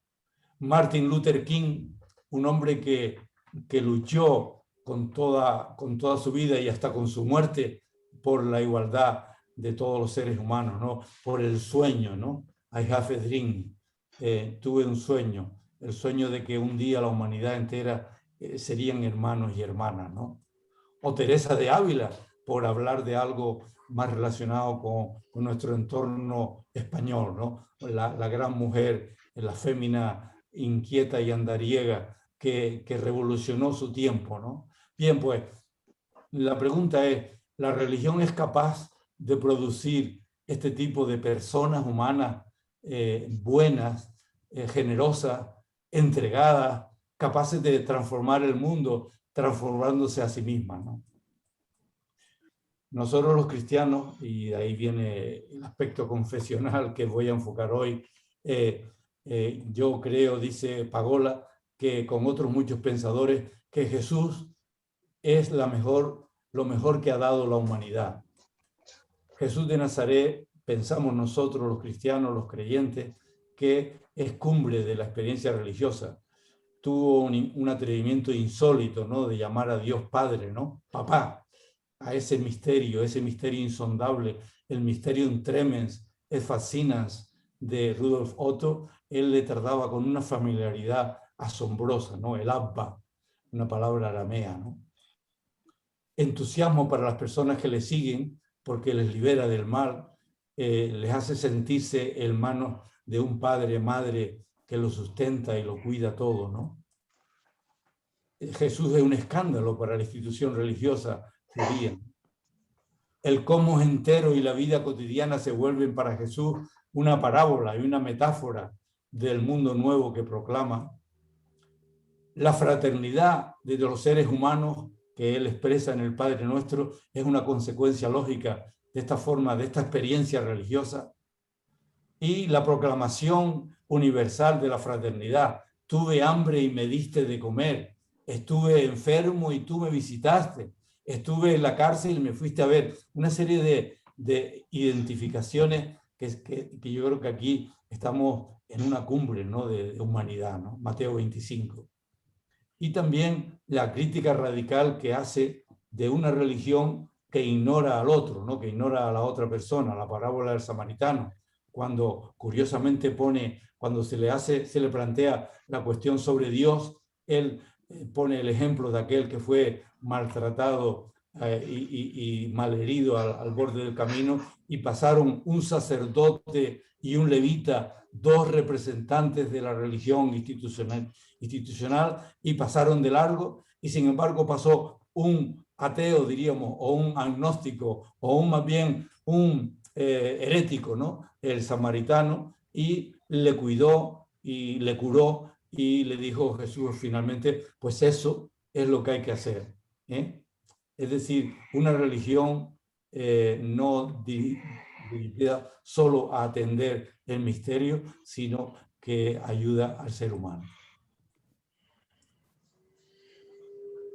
S2: Martin Luther King, un hombre que luchó con toda su vida y hasta con su muerte por la igualdad de todos los seres humanos, ¿no? Por el sueño, ¿no? I have a dream. Tuve un sueño, el sueño de que un día la humanidad entera serían hermanos y hermanas, ¿no? O Teresa de Ávila, por hablar de algo más relacionado con nuestro entorno español, ¿no? La gran mujer, la fémina inquieta y andariega que revolucionó su tiempo, ¿no? Bien, pues, la pregunta es, ¿la religión es capaz de producir este tipo de personas humanas buenas, generosas, entregadas, capaces de transformar el mundo, transformándose a sí mismas, ¿no? Nosotros los cristianos, y de ahí viene el aspecto confesional que voy a enfocar hoy, yo creo, dice Pagola, que con otros muchos pensadores, que Jesús es lo mejor que ha dado la humanidad. Jesús de Nazaret, pensamos nosotros los cristianos, los creyentes, que es cumbre de la experiencia religiosa. Tuvo un atrevimiento insólito, ¿no?, de llamar a Dios Padre, ¿no?, papá, a ese misterio insondable, el mysterium tremens et fascinans de Rudolf Otto. Él le trataba con una familiaridad asombrosa, ¿no?, el Abba, una palabra aramea, ¿no? Entusiasmo para las personas que le siguen, porque les libera del mal, les hace sentirse hermanos de un padre, madre que lo sustenta y lo cuida todo, ¿no? Jesús es un escándalo para la institución religiosa judía. El cosmos entero y la vida cotidiana se vuelven para Jesús una parábola y una metáfora del mundo nuevo que proclama. La fraternidad de los seres humanos que él expresa en el Padre Nuestro es una consecuencia lógica de esta forma, de esta experiencia religiosa. Y la proclamación universal de la fraternidad. Tuve hambre y me diste de comer. Estuve enfermo y tú me visitaste. Estuve en la cárcel y me fuiste a ver. Una serie de identificaciones que yo creo que aquí estamos en una cumbre, ¿no?, de humanidad, ¿no? Mateo 25. Y también la crítica radical que hace de una religión que ignora al otro, ¿no?, que ignora a la otra persona, la parábola del samaritano, cuando curiosamente cuando se le plantea la cuestión sobre Dios, él pone el ejemplo de aquel que fue maltratado y malherido al borde del camino, y pasaron un sacerdote y un levita, dos representantes de la religión institucional, y pasaron de largo, y sin embargo pasó un ateo, diríamos, o un agnóstico, o más bien un herético, ¿no?, el samaritano, y le cuidó y le curó, y le dijo Jesús finalmente, pues eso es lo que hay que hacer, ¿eh? Es decir, una religión no dirigida solo a atender el misterio, sino que ayuda al ser humano.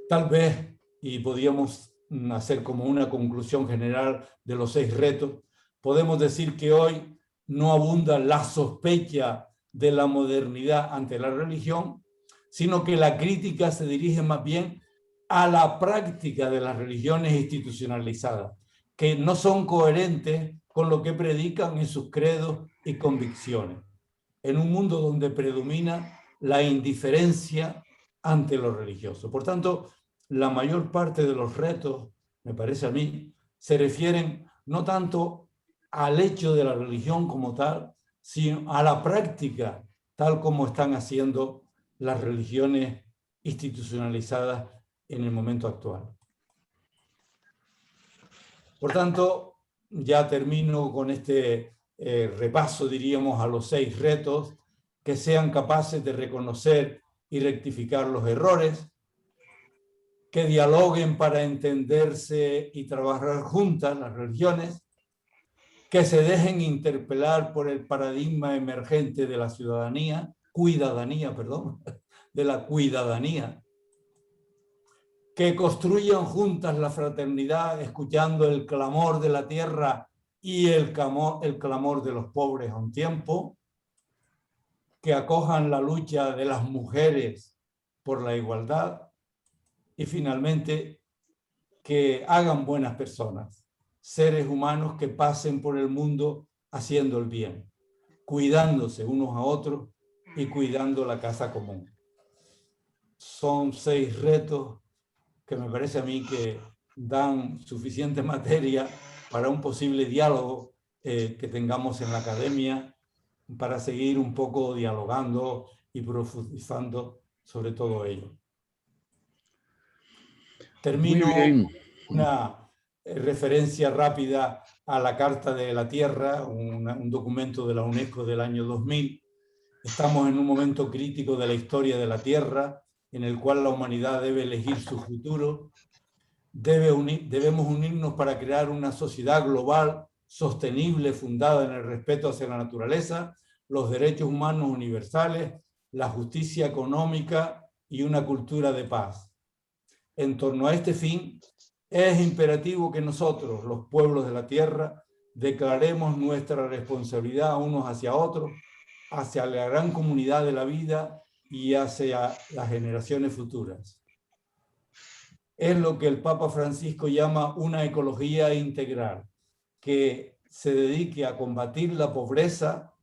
S2: Tal vez, y podríamos hacer como una conclusión general de los 6 retos, podemos decir que hoy no abunda la sospecha de la modernidad ante la religión, sino que la crítica se dirige más bien a la práctica de las religiones institucionalizadas, que no son coherentes con lo que predican en sus credos y convicciones, en un mundo donde predomina la indiferencia ante lo religioso. Por tanto, la mayor parte de los retos, me parece a mí, se refieren no tanto al hecho de la religión como tal, sino a la práctica, tal como están haciendo las religiones institucionalizadas en el momento actual. Por tanto, ya termino con este repaso, diríamos, a los 6 retos, que sean capaces de reconocer y rectificar los errores, que dialoguen para entenderse y trabajar juntas las religiones, que se dejen interpelar por el paradigma emergente de la ciudadanía, de la cuidadanía, que construyan juntas la fraternidad escuchando el clamor de la tierra y el clamor de los pobres a un tiempo, que acojan la lucha de las mujeres por la igualdad y finalmente que hagan buenas personas, seres humanos que pasen por el mundo haciendo el bien, cuidándose unos a otros y cuidando la casa común. Son 6 retos que me parece a mí que dan suficiente materia para un posible diálogo que tengamos en la academia, para seguir un poco dialogando y profundizando sobre todo ello. Termino una referencia rápida a la Carta de la Tierra, un documento de la UNESCO del año 2000. Estamos en un momento crítico de la historia de la Tierra, en el cual la humanidad debe elegir su futuro. Debemos unirnos para crear una sociedad global, sostenible, fundada en el respeto hacia la naturaleza, los derechos humanos universales, la justicia económica y una cultura de paz. En torno a este fin, es imperativo que nosotros, los pueblos de la tierra, declaremos nuestra responsabilidad unos hacia otros, hacia la gran comunidad de la vida y hacia las generaciones futuras. Es lo que el Papa Francisco llama una ecología integral, que se dedique a combatir la pobreza,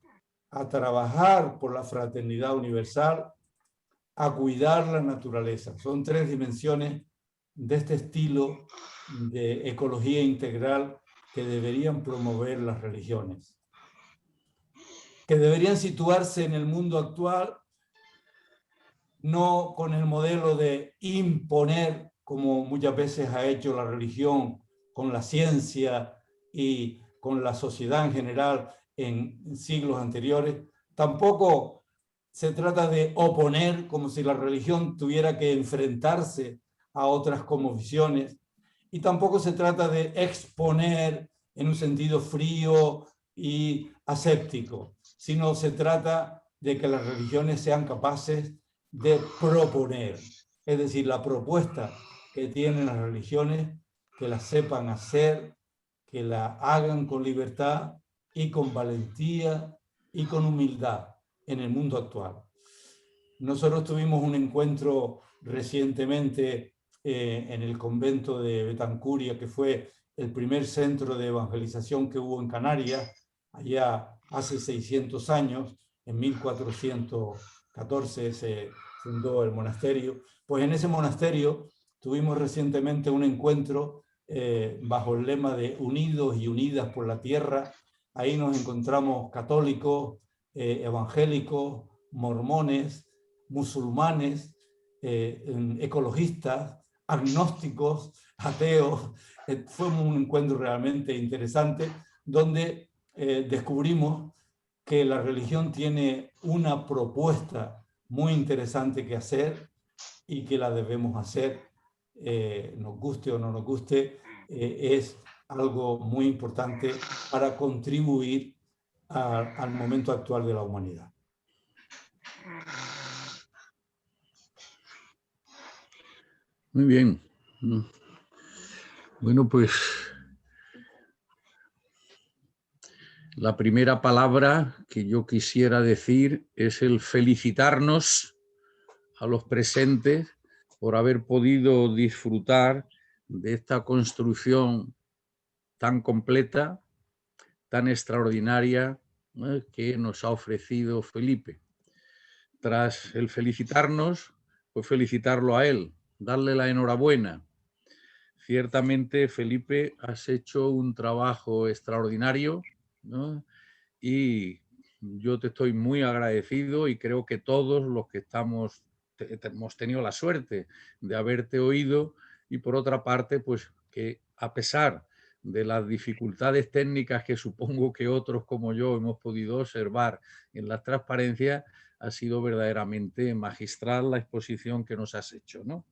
S2: a trabajar por la fraternidad universal, a cuidar la naturaleza. Son tres dimensiones de este estilo de ecología integral que deberían promover las religiones, que deberían situarse en el mundo actual, no con el modelo de imponer, como muchas veces ha hecho la religión con la ciencia y con la sociedad en general en siglos anteriores. Tampoco se trata de oponer, como si la religión tuviera que enfrentarse a otras cosmovisiones, y tampoco se trata de exponer en un sentido frío y aséptico, sino se trata de que las religiones sean capaces de proponer, es decir, la propuesta que tienen las religiones, que la sepan hacer, que la hagan con libertad y con valentía y con humildad en el mundo actual. Nosotros tuvimos un encuentro recientemente en el convento de Betancuria, que fue el primer centro de evangelización que hubo en Canarias, allá hace 600 años, en 1414 se fundó el monasterio. Pues en ese monasterio tuvimos recientemente un encuentro bajo el lema de Unidos y Unidas por la Tierra. Ahí nos encontramos católicos, evangélicos, mormones, musulmanes, ecologistas, agnósticos, ateos. Fue un encuentro realmente interesante donde descubrimos que la religión tiene una propuesta muy interesante que hacer y que la debemos hacer, nos guste o no nos guste, es algo muy importante para contribuir al momento actual de la humanidad.
S1: Muy bien. Bueno, pues la primera palabra que yo quisiera decir es el felicitarnos a los presentes por haber podido disfrutar de esta construcción tan completa, tan extraordinaria, ¿no?, que nos ha ofrecido Felipe. Tras el felicitarnos, pues felicitarlo a él, darle la enhorabuena. Ciertamente, Felipe, has hecho un trabajo extraordinario, ¿no? Y yo te estoy muy agradecido y creo que todos los que hemos tenido la suerte de haberte oído, y por otra parte, pues que a pesar de las dificultades técnicas que supongo que otros como yo hemos podido observar en las transparencias, ha sido verdaderamente magistral la exposición que nos has hecho, ¿no?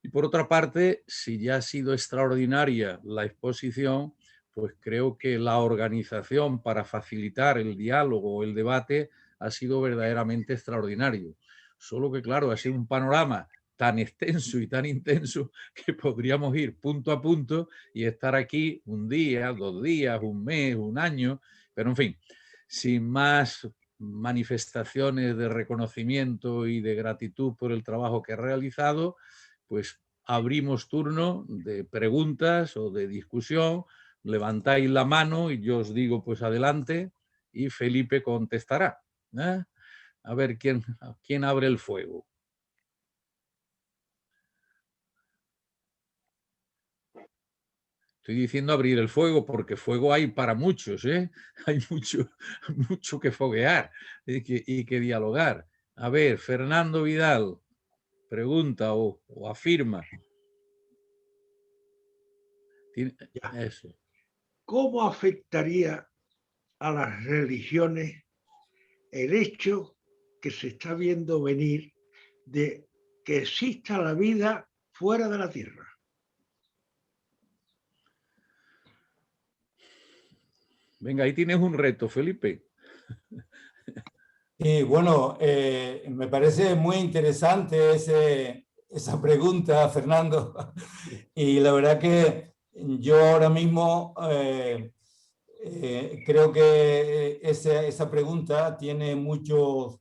S1: Y por otra parte, si ya ha sido extraordinaria la exposición, pues creo que la organización para facilitar el diálogo o el debate ha sido verdaderamente extraordinario. Solo que, claro, ha sido un panorama tan extenso y tan intenso que podríamos ir punto a punto y estar aquí un día, 2 días, un mes, un año, pero en fin, sin más manifestaciones de reconocimiento y de gratitud por el trabajo que ha realizado, pues abrimos turno de preguntas o de discusión, levantáis la mano y yo os digo pues adelante y Felipe contestará, ¿eh? A ver quién abre el fuego. Estoy diciendo abrir el fuego porque fuego hay para muchos, ¿eh? Hay mucho que foguear y que dialogar. A ver, Fernando Vidal, pregunta o afirma. Eso.
S3: ¿Cómo afectaría a las religiones el hecho que se está viendo venir de que exista la vida fuera de la Tierra?
S1: Venga, ahí tienes un reto, Felipe.
S2: Y bueno, me parece muy interesante esa pregunta, Fernando. Y la verdad que yo ahora mismo Creo que esa pregunta tiene muchos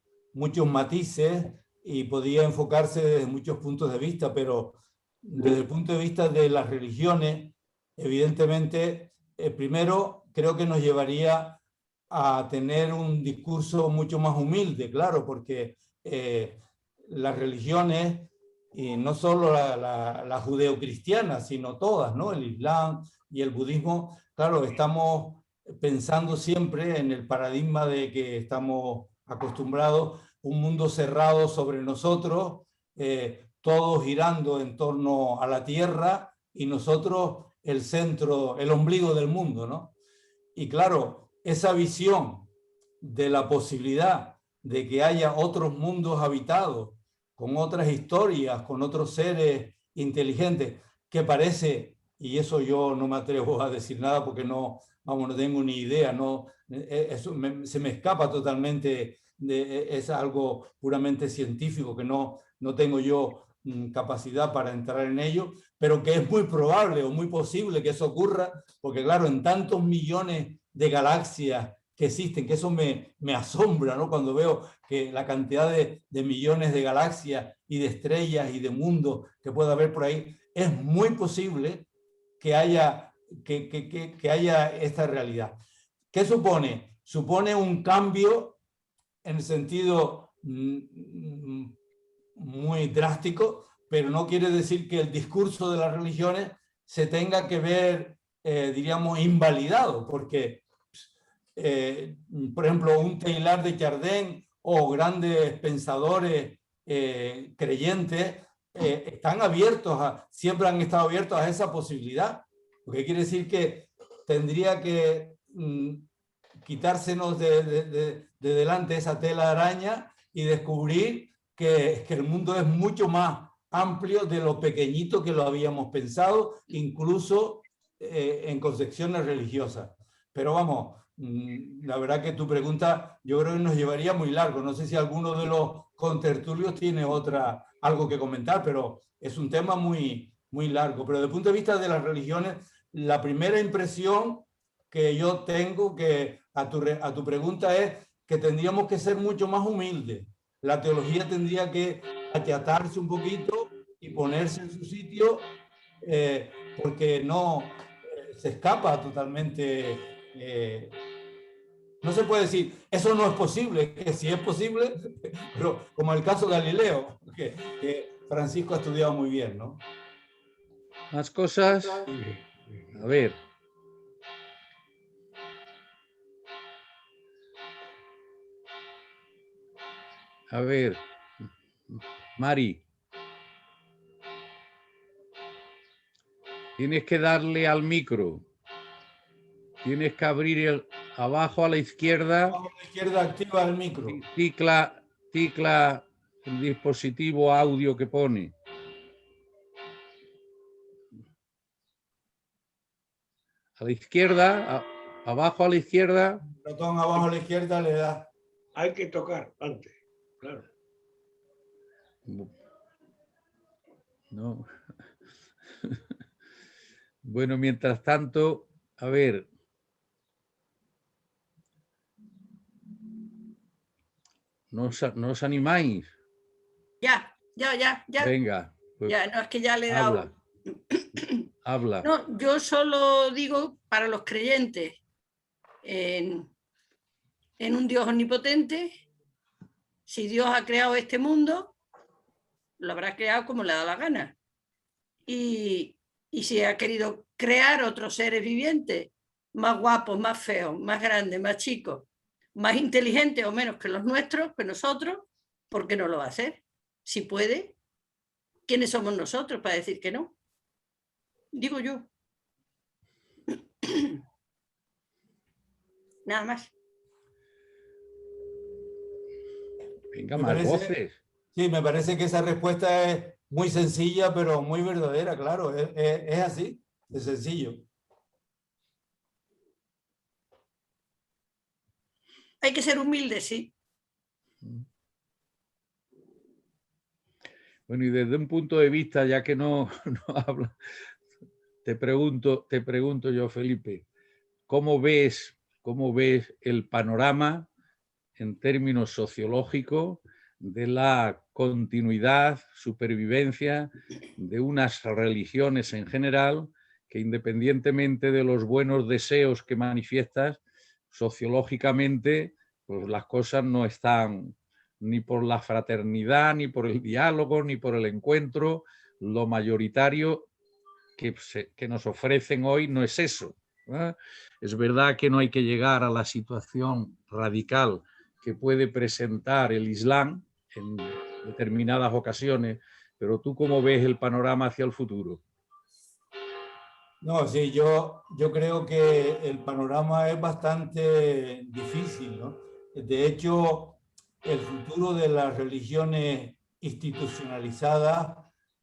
S2: matices y podría enfocarse desde muchos puntos de vista, pero desde el punto de vista de las religiones, evidentemente, primero creo que nos llevaría a tener un discurso mucho más humilde, claro, porque las religiones, y no solo la judeocristiana, sino todas, ¿no? El Islam y el budismo, claro, estamos pensando siempre en el paradigma de que estamos acostumbrados, un mundo cerrado sobre nosotros, todos girando en torno a la Tierra y nosotros el centro, el ombligo del mundo, ¿no? Y claro, esa visión de la posibilidad de que haya otros mundos habitados, con otras historias, con otros seres inteligentes, que parece, y eso yo no me atrevo a decir nada porque no, vamos, no tengo ni idea, no, eso se me escapa totalmente, es algo puramente científico que no tengo yo capacidad para entrar en ello, pero que es muy probable o muy posible que eso ocurra, porque claro, en tantos millones de galaxias que existen, que eso me asombra, ¿no? Cuando veo que la cantidad de millones de galaxias y de estrellas y de mundos que puede haber por ahí, es muy posible que haya, que haya esta realidad. ¿Qué supone? Supone un cambio en el sentido muy drástico, pero no quiere decir que el discurso de las religiones se tenga que ver, diríamos, invalidado, porque, por ejemplo, un Teilhard de Chardin o grandes pensadores creyentes están abiertos, siempre han estado abiertos a esa posibilidad, lo que quiere decir que tendría que quitársenos de delante esa tela de araña y descubrir que el mundo es mucho más amplio de lo pequeñito que lo habíamos pensado, incluso en concepciones religiosas. Pero vamos, la verdad que tu pregunta yo creo que nos llevaría muy largo. No sé si alguno de los contertulios tiene algo que comentar, pero es un tema muy, muy largo. Pero desde el punto de vista de las religiones, la primera impresión que yo tengo que a tu pregunta es que tendríamos que ser mucho más humildes. La teología tendría que achatarse un poquito y ponerse en su sitio, porque no se escapa totalmente. No se puede decir, eso no es posible, que sí es posible, pero como el caso de Galileo, que Francisco ha estudiado muy bien, ¿no?
S1: Más cosas. A ver. A ver. Mari. Tienes que darle al micro. Tienes que abrir abajo a la izquierda.
S2: Abajo a la izquierda activa el micro.
S1: Cicla el dispositivo audio que pone. A la izquierda, abajo a la izquierda.
S2: El botón abajo a la izquierda le da.
S3: Hay que tocar antes, claro.
S1: No. Bueno, mientras tanto, a ver. ¿No os animáis?
S4: Ya.
S1: Venga. Pues
S4: ya, no, es que ya le he dado.
S1: Habla.
S4: No, yo solo digo para los creyentes en un Dios omnipotente. Si Dios ha creado este mundo, lo habrá creado como le da la gana. Y si ha querido crear otros seres vivientes, más guapos, más feos, más grandes, más chicos, más inteligentes o menos que los nuestros, que nosotros, ¿por qué no lo va a hacer? Si puede, ¿quiénes somos nosotros para decir que no? Digo yo. Nada más.
S1: Venga, más voces.
S2: Sí, me parece que esa respuesta es muy sencilla, pero muy verdadera, claro. Es así, es sencillo.
S4: Hay que ser humilde, sí.
S1: Bueno, y desde un punto de vista, ya que no habla, te pregunto yo, Felipe, ¿cómo ves el panorama en términos sociológicos de la continuidad, supervivencia de unas religiones en general que, independientemente de los buenos deseos que manifiestas, sociológicamente, pues las cosas no están ni por la fraternidad, ni por el diálogo, ni por el encuentro? Lo mayoritario que nos ofrecen hoy no es eso, ¿eh? Es verdad que no hay que llegar a la situación radical que puede presentar el Islam en determinadas ocasiones, pero ¿tú cómo ves el panorama hacia el futuro?
S2: No, sí, yo creo que el panorama es bastante difícil, ¿no? De hecho, el futuro de las religiones institucionalizadas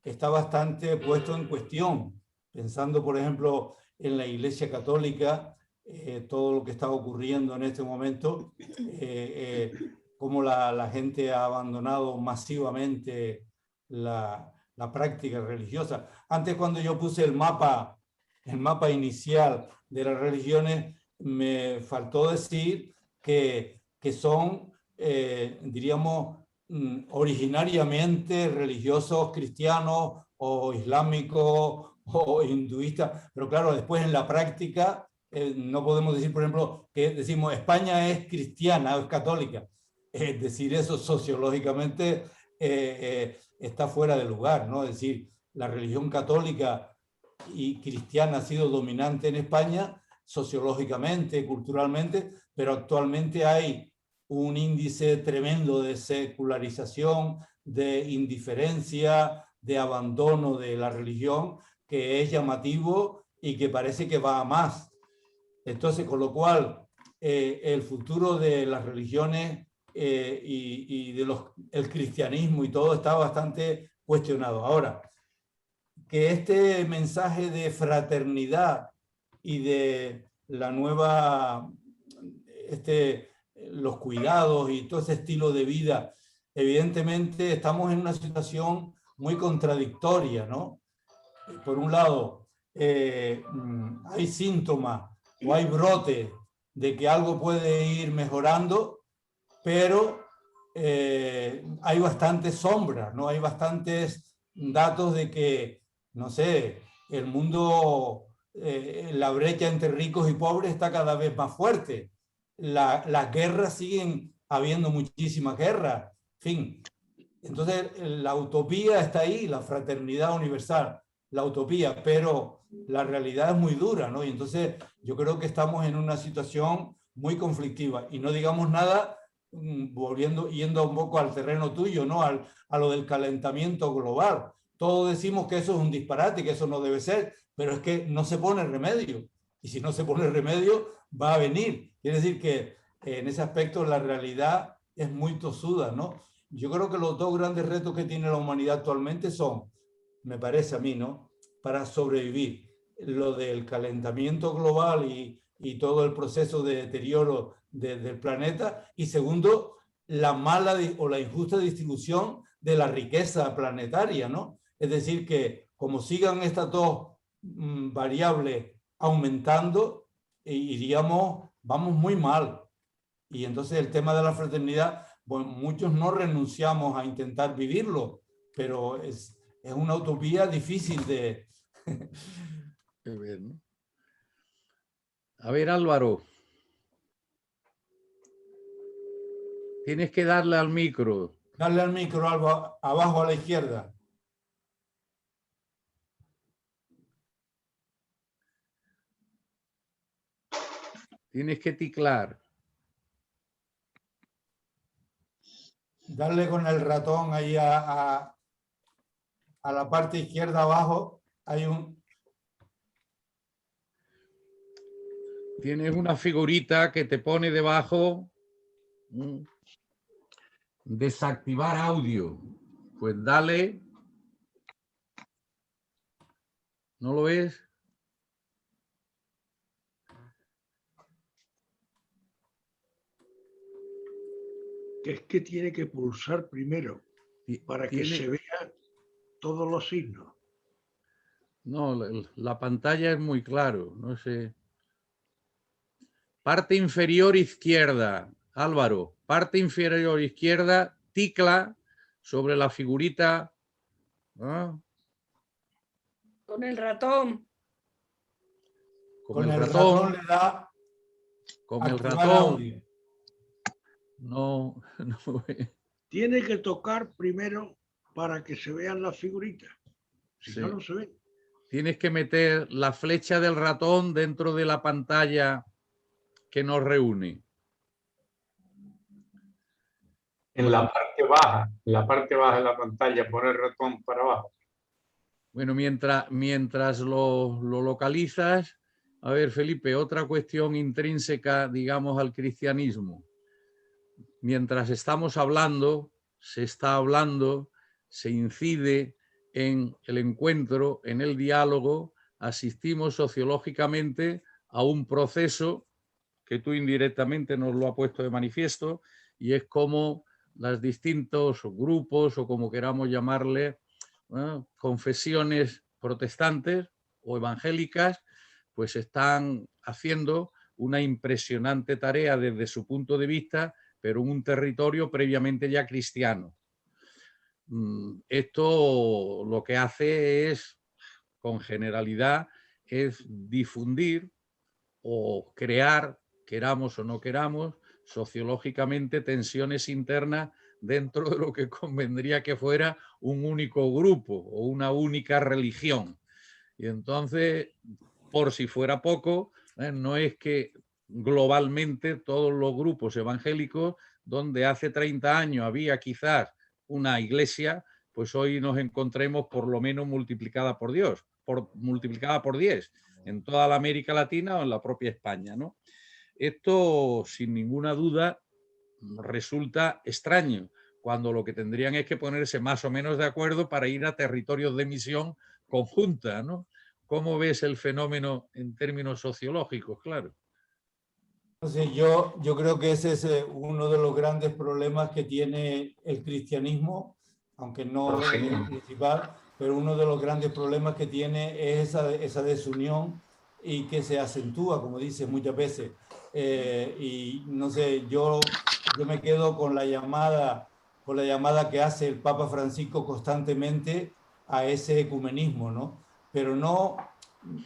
S2: está bastante puesto en cuestión. Pensando, por ejemplo, en la Iglesia Católica, todo lo que está ocurriendo en este momento, cómo la gente ha abandonado masivamente la práctica religiosa. Antes, cuando yo puse el mapa inicial de las religiones, me faltó decir que son, diríamos, originariamente religiosos cristianos o islámicos o hinduistas, pero claro, después en la práctica no podemos decir, por ejemplo, que decimos España es cristiana o es católica. Es decir, eso sociológicamente está fuera de lugar, ¿no? Es decir, la religión católica y cristiana ha sido dominante en España sociológicamente, culturalmente, pero actualmente hay un índice tremendo de secularización, de indiferencia, de abandono de la religión, que es llamativo y que parece que va a más. Entonces, con lo cual, el futuro de las religiones y de el cristianismo y todo está bastante cuestionado. Ahora, que este mensaje de fraternidad y de la nueva, los cuidados y todo ese estilo de vida, evidentemente estamos en una situación muy contradictoria, ¿no? Por un lado, hay síntomas o hay brotes de que algo puede ir mejorando, pero hay bastantes sombras, ¿no? Hay bastantes datos de que, no sé, el mundo, la brecha entre ricos y pobres está cada vez más fuerte. Las guerras siguen habiendo muchísimas guerras. En fin, entonces la utopía está ahí, la fraternidad universal, la utopía, pero la realidad es muy dura, ¿no? Y entonces yo creo que estamos en una situación muy conflictiva. Y no digamos nada, yendo un poco al terreno tuyo, ¿no? A lo del calentamiento global. Todos decimos que eso es un disparate, que eso no debe ser, pero es que no se pone remedio. Y si no se pone remedio, va a venir. Quiere decir que en ese aspecto la realidad es muy tosuda, ¿no? Yo creo que los dos grandes retos que tiene la humanidad actualmente son, me parece a mí, ¿no? Para sobrevivir, lo del calentamiento global y todo el proceso de deterioro del planeta, y segundo, la mala o la injusta distribución de la riqueza planetaria, ¿no? Es decir, que como sigan estas dos variables aumentando, iríamos, vamos muy mal. Y entonces el tema de la fraternidad, bueno, muchos no renunciamos a intentar vivirlo, pero es una utopía difícil de...
S1: ver, ¿no? A ver, Álvaro, tienes que darle al micro.
S2: Darle al micro algo abajo a la izquierda.
S1: Tienes que teclar.
S2: Darle con el ratón ahí a la parte izquierda abajo. Hay un...
S1: Tienes una figurita que te pone debajo desactivar audio. Pues dale. ¿No lo ves?
S3: Que es que tiene que pulsar primero para que se vean todos los signos.
S1: No, la pantalla es muy claro, no sé. parte inferior izquierda, Álvaro, parte inferior izquierda, ticla sobre la figurita. ¿No?
S4: Con el ratón.
S2: Con el ratón le da
S1: con el
S2: activar
S1: ratón.
S2: audio.
S1: No.
S3: Tiene que tocar primero para que se vean las figuritas. Si
S1: Sí.
S3: no, no se ven.
S1: Tienes que meter la flecha del ratón dentro de la pantalla que nos reúne.
S5: En la parte baja de la pantalla, poner el ratón para abajo.
S1: Bueno, mientras lo localizas, a ver, Felipe, otra cuestión intrínseca, digamos, al cristianismo. Mientras estamos hablando, se está hablando, se incide en el encuentro, en el diálogo, asistimos sociológicamente a un proceso que tú indirectamente nos lo has puesto de manifiesto, y es como los distintos grupos, o como queramos llamarle, confesiones protestantes o evangélicas, pues están haciendo una impresionante tarea desde su punto de vista, pero en un territorio previamente ya cristiano. Esto lo que hace es, con generalidad, es difundir o crear, queramos o no queramos, sociológicamente tensiones internas dentro de lo que convendría que fuera un único grupo o una única religión. Y entonces, por si fuera poco, no es que globalmente todos los grupos evangélicos, donde hace 30 años había quizás una iglesia, pues hoy nos encontremos por lo menos multiplicada por multiplicada por 10 en toda la América Latina o en la propia España, ¿no? Esto, sin ninguna duda, resulta extraño, cuando lo que tendrían es que ponerse más o menos de acuerdo para ir a territorios de misión conjunta, ¿no? ¿Cómo ves el fenómeno en términos sociológicos? Claro.
S2: Entonces yo creo que ese es uno de los grandes problemas que tiene el cristianismo, aunque no es el principal, pero uno de los grandes problemas que tiene es esa desunión, y que se acentúa, como dices muchas veces. Y no sé, yo me quedo con la llamada que hace el Papa Francisco constantemente a ese ecumenismo, ¿no? Pero no,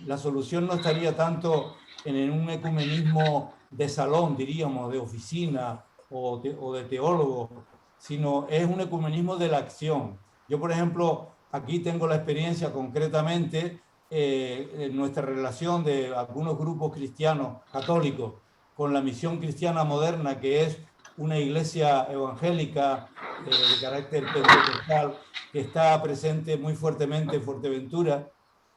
S2: la solución no estaría tanto en un ecumenismo de salón, diríamos, de oficina o de teólogo, sino es un ecumenismo de la acción. Yo, por ejemplo, aquí tengo la experiencia concretamente en nuestra relación de algunos grupos cristianos católicos con la Misión Cristiana Moderna, que es una iglesia evangélica de carácter pentecostal que está presente muy fuertemente en Fuerteventura,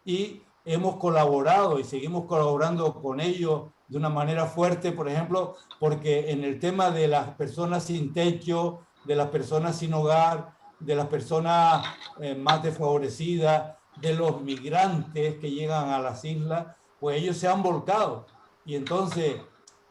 S2: y hemos colaborado y seguimos colaborando con ellos de una manera fuerte, por ejemplo, porque en el tema de las personas sin techo, de las personas sin hogar, de las personas más desfavorecidas, de los migrantes que llegan a las islas, pues ellos se han volcado. Y entonces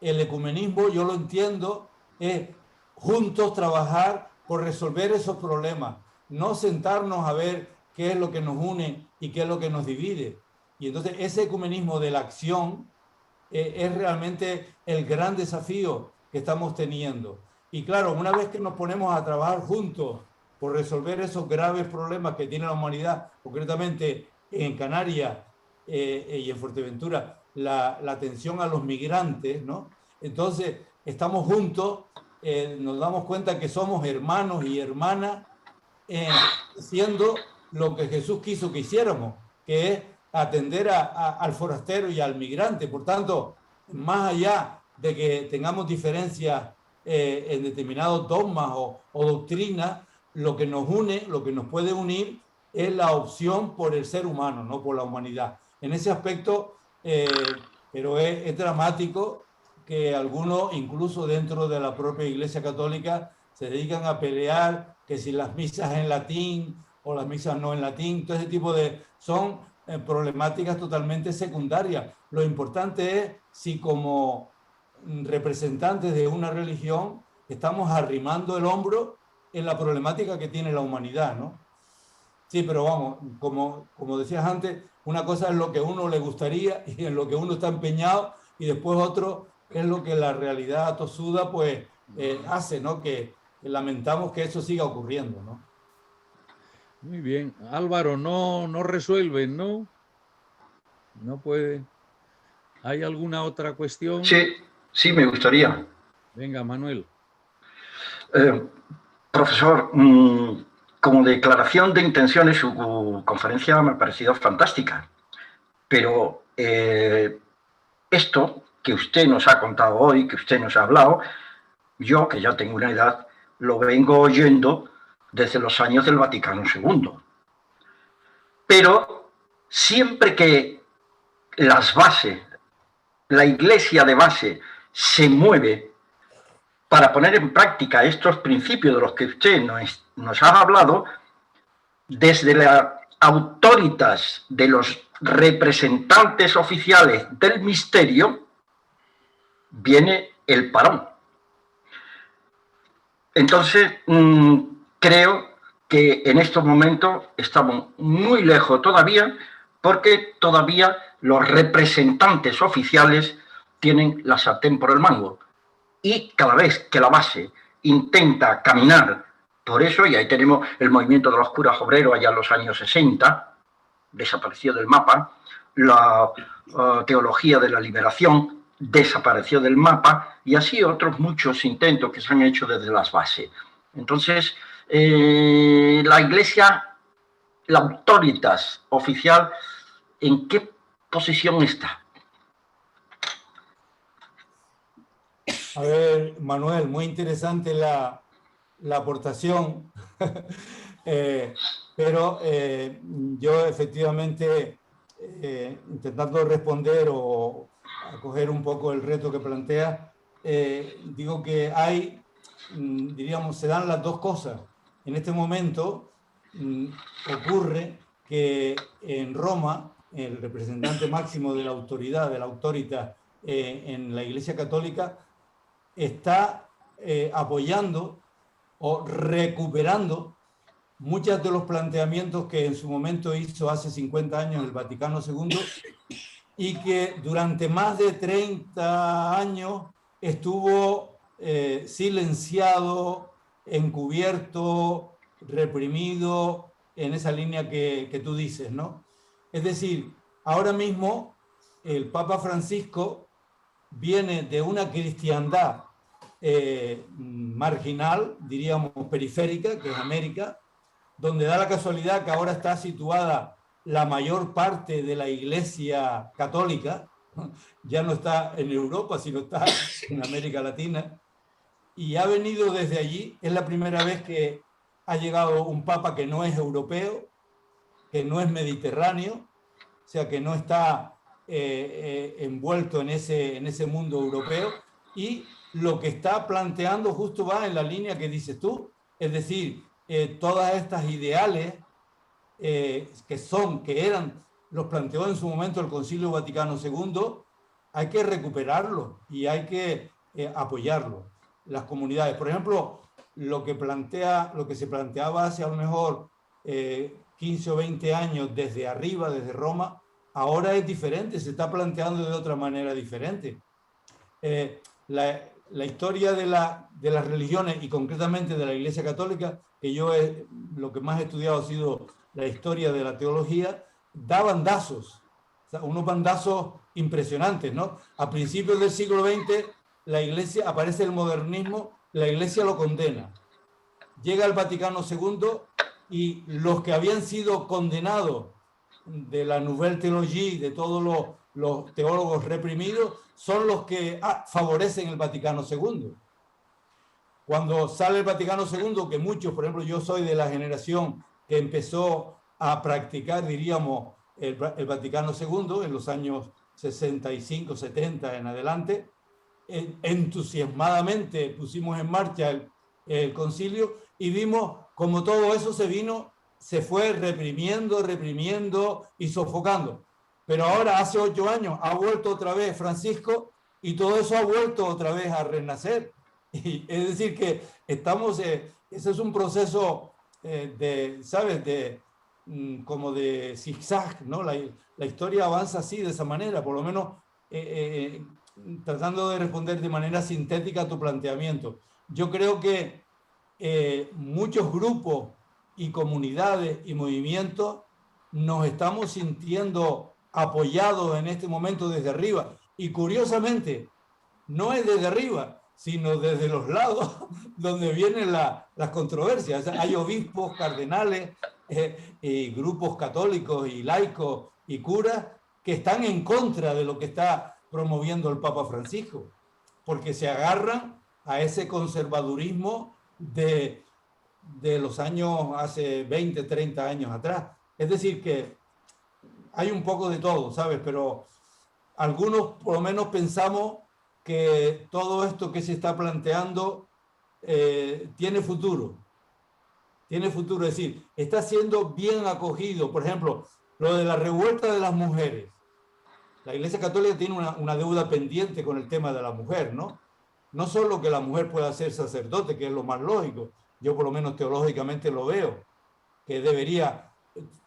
S2: el ecumenismo, yo lo entiendo, es juntos trabajar por resolver esos problemas, no sentarnos a ver qué es lo que nos une y qué es lo que nos divide. Y entonces ese ecumenismo de la acción es realmente el gran desafío que estamos teniendo. Y claro, una vez que nos ponemos a trabajar juntos por resolver esos graves problemas que tiene la humanidad, concretamente en Canarias y en Fuerteventura, la atención a los migrantes, ¿no? Entonces, estamos juntos, nos damos cuenta que somos hermanos y hermanas, haciendo lo que Jesús quiso que hiciéramos, que es atender al forastero y al migrante. Por tanto, más allá de que tengamos diferencias en determinados dogmas o doctrinas, lo que nos une, lo que nos puede unir, es la opción por el ser humano, no por la humanidad. En ese aspecto, pero es dramático que algunos, incluso dentro de la propia Iglesia Católica, se dedican a pelear que si las misas en latín o las misas no en latín, todo ese tipo de... son problemáticas totalmente secundarias. Lo importante es si como representantes de una religión estamos arrimando el hombro en la problemática que tiene la humanidad, ¿no? Sí, pero vamos, como decías antes, una cosa es lo que a uno le gustaría y en lo que uno está empeñado, y después otro es lo que la realidad tosuda pues hace, ¿no? Que lamentamos que eso siga ocurriendo, ¿no?
S1: Muy bien. Álvaro, no resuelven, ¿no? No puede. ¿Hay alguna otra cuestión?
S6: Sí, sí, me gustaría.
S1: Venga, Manuel.
S6: Profesor, como declaración de intenciones, su conferencia me ha parecido fantástica. Pero esto que usted nos ha contado hoy, que usted nos ha hablado, yo, que ya tengo una edad, lo vengo oyendo desde los años del Vaticano II. Pero siempre que las bases, la iglesia de base se mueve para poner en práctica estos principios de los que usted nos ha hablado, desde la autoritas de los representantes oficiales del misterio, viene el parón. Entonces, creo que en estos momentos estamos muy lejos todavía, porque todavía los representantes oficiales tienen la sartén por el mango. Y cada vez que la base intenta caminar por eso, y ahí tenemos el movimiento de los curas obreros allá en los años 60, desapareció del mapa, la teología de la liberación desapareció del mapa, y así otros muchos intentos que se han hecho desde las bases. Entonces, la Iglesia, la autoritas oficial, ¿en qué posición está?
S2: A ver, Manuel, muy interesante la aportación, pero yo efectivamente, intentando responder o acoger un poco el reto que plantea, digo que hay, diríamos, se dan las dos cosas. En este momento ocurre que en Roma, el representante máximo de la autoridad, de la autoridad en la Iglesia Católica, está apoyando o recuperando muchos de los planteamientos que en su momento hizo hace 50 años el Vaticano II y que durante más de 30 años estuvo silenciado, encubierto, reprimido en esa línea que tú dices, ¿no? Es decir, ahora mismo el Papa Francisco viene de una cristiandad marginal, diríamos periférica, que es América, donde da la casualidad que ahora está situada la mayor parte de la Iglesia católica, ya no está en Europa, sino está en América Latina, y ha venido desde allí. Es la primera vez que ha llegado un papa que no es europeo, que no es mediterráneo, o sea, que no está envuelto en ese mundo europeo, y lo que está planteando justo va en la línea que dices tú, es decir, todas estas ideales que eran, los planteó en su momento el Concilio Vaticano II, hay que recuperarlo y hay que apoyarlo. Las comunidades, por ejemplo, lo que se planteaba hace a lo mejor 15 o 20 años desde arriba, desde Roma, ahora es diferente, se está planteando de otra manera diferente. La historia de las religiones y concretamente de la Iglesia Católica, que yo lo que más he estudiado ha sido la historia de la teología, da bandazos, o sea, unos bandazos impresionantes, ¿no? A principios del siglo XX la Iglesia, aparece el modernismo, la Iglesia lo condena. Llega el Vaticano II y los que habían sido condenados de la Nouvelle Théologie, de todos los teólogos reprimidos, son los que favorecen el Vaticano II. Cuando sale el Vaticano II, que muchos, por ejemplo, yo soy de la generación que empezó a practicar, diríamos, el Vaticano II en los años 65, 70 en adelante, entusiasmadamente pusimos en marcha el concilio y vimos como todo eso se fue reprimiendo y sofocando. Pero ahora, hace 8 años, ha vuelto otra vez Francisco y todo eso ha vuelto otra vez a renacer. Y es decir, que estamos, ese es un proceso ¿sabes? Como de zigzag, ¿no? La historia avanza así, de esa manera, por lo menos tratando de responder de manera sintética a tu planteamiento. Yo creo que muchos grupos y comunidades y movimientos nos estamos sintiendo apoyados en este momento desde arriba. Y curiosamente, no es desde arriba, sino desde los lados donde vienen las controversias. Hay obispos, cardenales, y grupos católicos y laicos y curas que están en contra de lo que está promoviendo el Papa Francisco, porque se agarran a ese conservadurismo de los años, hace 20, 30 años atrás. Es decir, que hay un poco de todo, ¿sabes? Pero algunos por lo menos pensamos que todo esto que se está planteando tiene futuro. Tiene futuro, es decir, está siendo bien acogido. Por ejemplo, lo de la revuelta de las mujeres. La Iglesia Católica tiene una deuda pendiente con el tema de la mujer, ¿no? No solo que la mujer pueda ser sacerdote, que es lo más lógico, yo por lo menos teológicamente lo veo, que debería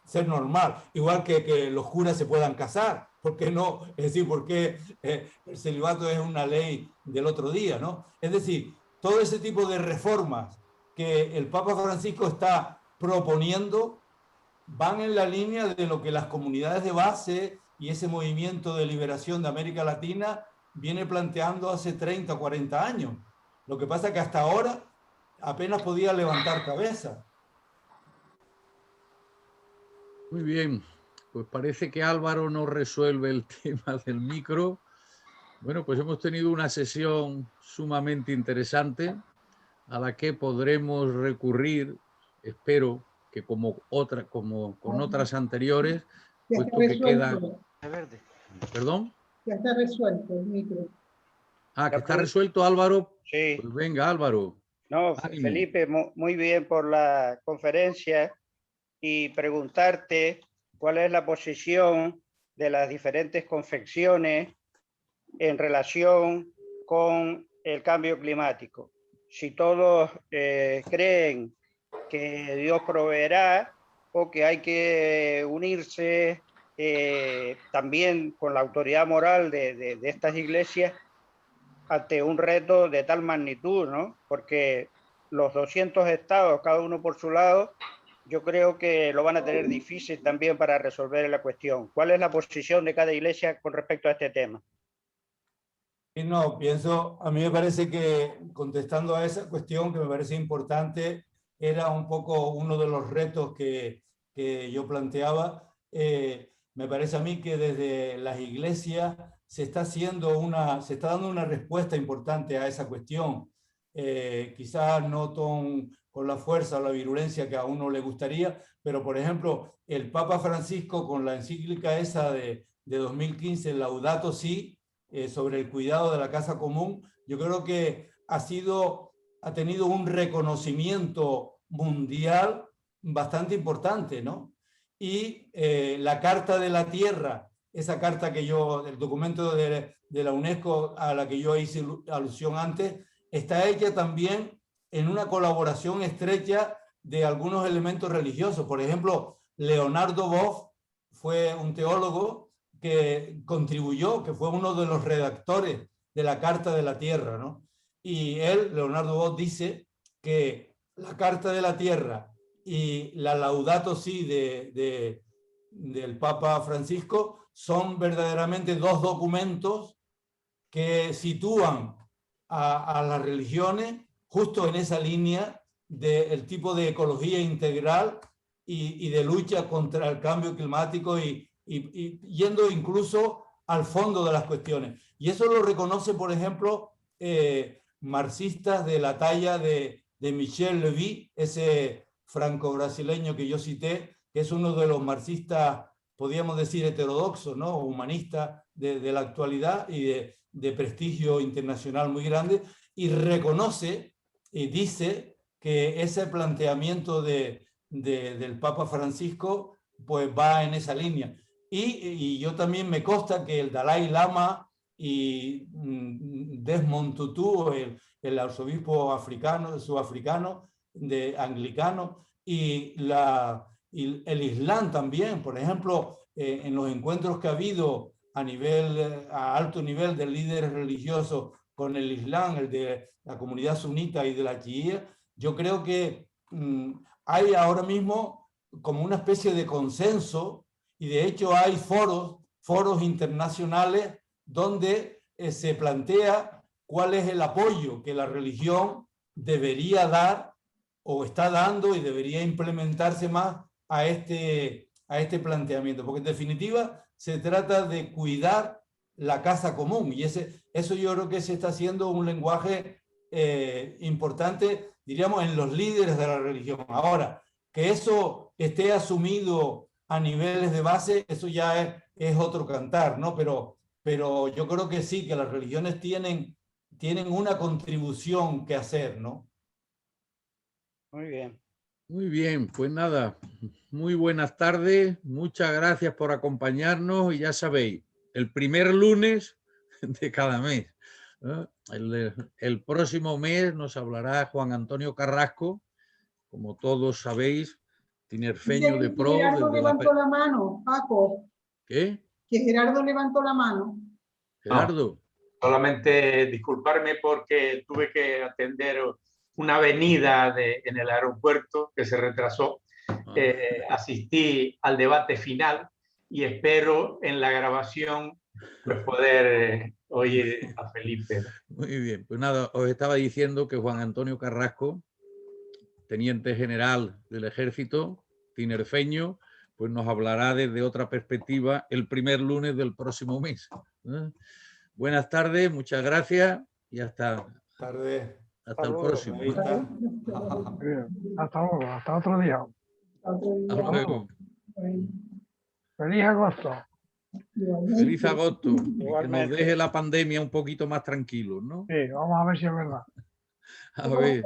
S2: ser normal, igual que los curas se puedan casar, ¿por qué no? Es decir, porque el celibato es una ley del otro día, ¿no? Es decir, todo ese tipo de reformas que el Papa Francisco está proponiendo van en la línea de lo que las comunidades de base y ese movimiento de liberación de América Latina viene planteando hace 30 o 40 años. Lo que pasa es que hasta ahora apenas podía levantar cabeza.
S1: Muy bien, pues parece que Álvaro no resuelve el tema del micro. Bueno, pues hemos tenido una sesión sumamente interesante a la que podremos recurrir, espero que como con otras anteriores, puesto que queda... ¿Perdón?
S7: Ya está resuelto el micro.
S1: Ah, que está resuelto, Álvaro.
S8: Sí.
S1: Pues venga, Álvaro.
S8: No,
S1: Ánimo.
S8: Felipe, muy bien por la conferencia y preguntarte cuál es la posición de las diferentes confesiones en relación con el cambio climático. Si todos creen que Dios proveerá o que hay que unirse también con la autoridad moral de estas iglesias ante un reto de tal magnitud, ¿no? Porque los 200 estados, cada uno por su lado, yo creo que lo van a tener difícil también para resolver la cuestión. ¿Cuál es la posición de cada iglesia con respecto a este tema?
S2: Y no, pienso, a mí me parece que contestando a esa cuestión que me parece importante, era un poco uno de los retos que yo planteaba. Me parece a mí que desde las iglesias se está dando una respuesta importante a esa cuestión. Quizás no con la fuerza o la virulencia que a uno le gustaría, pero por ejemplo, el Papa Francisco con la encíclica esa de 2015, Laudato Si, sobre el cuidado de la casa común, yo creo que ha tenido un reconocimiento mundial bastante importante, ¿no? Y la Carta de la Tierra, esa carta el documento de la UNESCO a la que yo hice alusión antes, está hecha también en una colaboración estrecha de algunos elementos religiosos. Por ejemplo, Leonardo Boff fue un teólogo que contribuyó, que fue uno de los redactores de la Carta de la Tierra, ¿no? Y Leonardo Boff, dice que la Carta de la Tierra y la Laudato Si del Papa Francisco son verdaderamente dos documentos que sitúan a las religiones justo en esa línea del tipo de ecología integral y de lucha contra el cambio climático y yendo incluso al fondo de las cuestiones. Y eso lo reconoce, por ejemplo, marxistas de la talla de Michel Levy, ese franco-brasileño que yo cité, que es uno de los marxistas, podríamos decir, heterodoxos, ¿no? Humanistas de la actualidad y de prestigio internacional muy grande, y reconoce y dice que ese planteamiento del Papa Francisco pues va en esa línea. Y yo también me consta que el Dalai Lama y Desmond Tutu, el arzobispo sudafricano, anglicano, y el Islam también, por ejemplo, en los encuentros que ha habido a alto nivel de líderes religiosos con el Islam, el de la comunidad sunita y de la chiía, yo creo que hay ahora mismo como una especie de consenso, y de hecho hay foros internacionales donde se plantea cuál es el apoyo que la religión debería dar o está dando y debería implementarse más a este planteamiento, porque en definitiva se trata de cuidar la casa común, y eso yo creo que se está haciendo un lenguaje importante, diríamos, en los líderes de la religión. Ahora, que eso esté asumido a niveles de base, eso ya es otro cantar, ¿no? Pero yo creo que sí, que las religiones tienen una contribución que hacer, ¿no?
S8: Muy bien.
S1: Muy bien, pues nada, muy buenas tardes, muchas gracias por acompañarnos y ya sabéis, el primer lunes de cada mes. El próximo mes nos hablará Juan Antonio Carrasco, como todos sabéis, tinerfeño de pro.
S7: Gerardo levantó la mano, Paco.
S1: ¿Qué?
S7: Que Gerardo levantó la mano.
S1: Gerardo.
S5: Solamente disculparme porque tuve que atender una avenida en el aeropuerto que se retrasó. Asistí al debate final y espero en la grabación pues, poder oír a Felipe.
S1: Muy bien, pues nada, os estaba diciendo que Juan Antonio Carrasco, teniente general del ejército, tinerfeño, pues nos hablará desde otra perspectiva el primer lunes del próximo mes. Buenas tardes, muchas gracias y hasta el próximo.
S9: Hasta luego, hasta otro día.
S1: Hasta luego.
S9: Feliz agosto.
S1: Feliz agosto. Y que nos
S8: Igualmente.
S1: deje la pandemia un poquito más tranquilos, ¿no?
S9: Sí, vamos a ver si es verdad.
S1: A ver.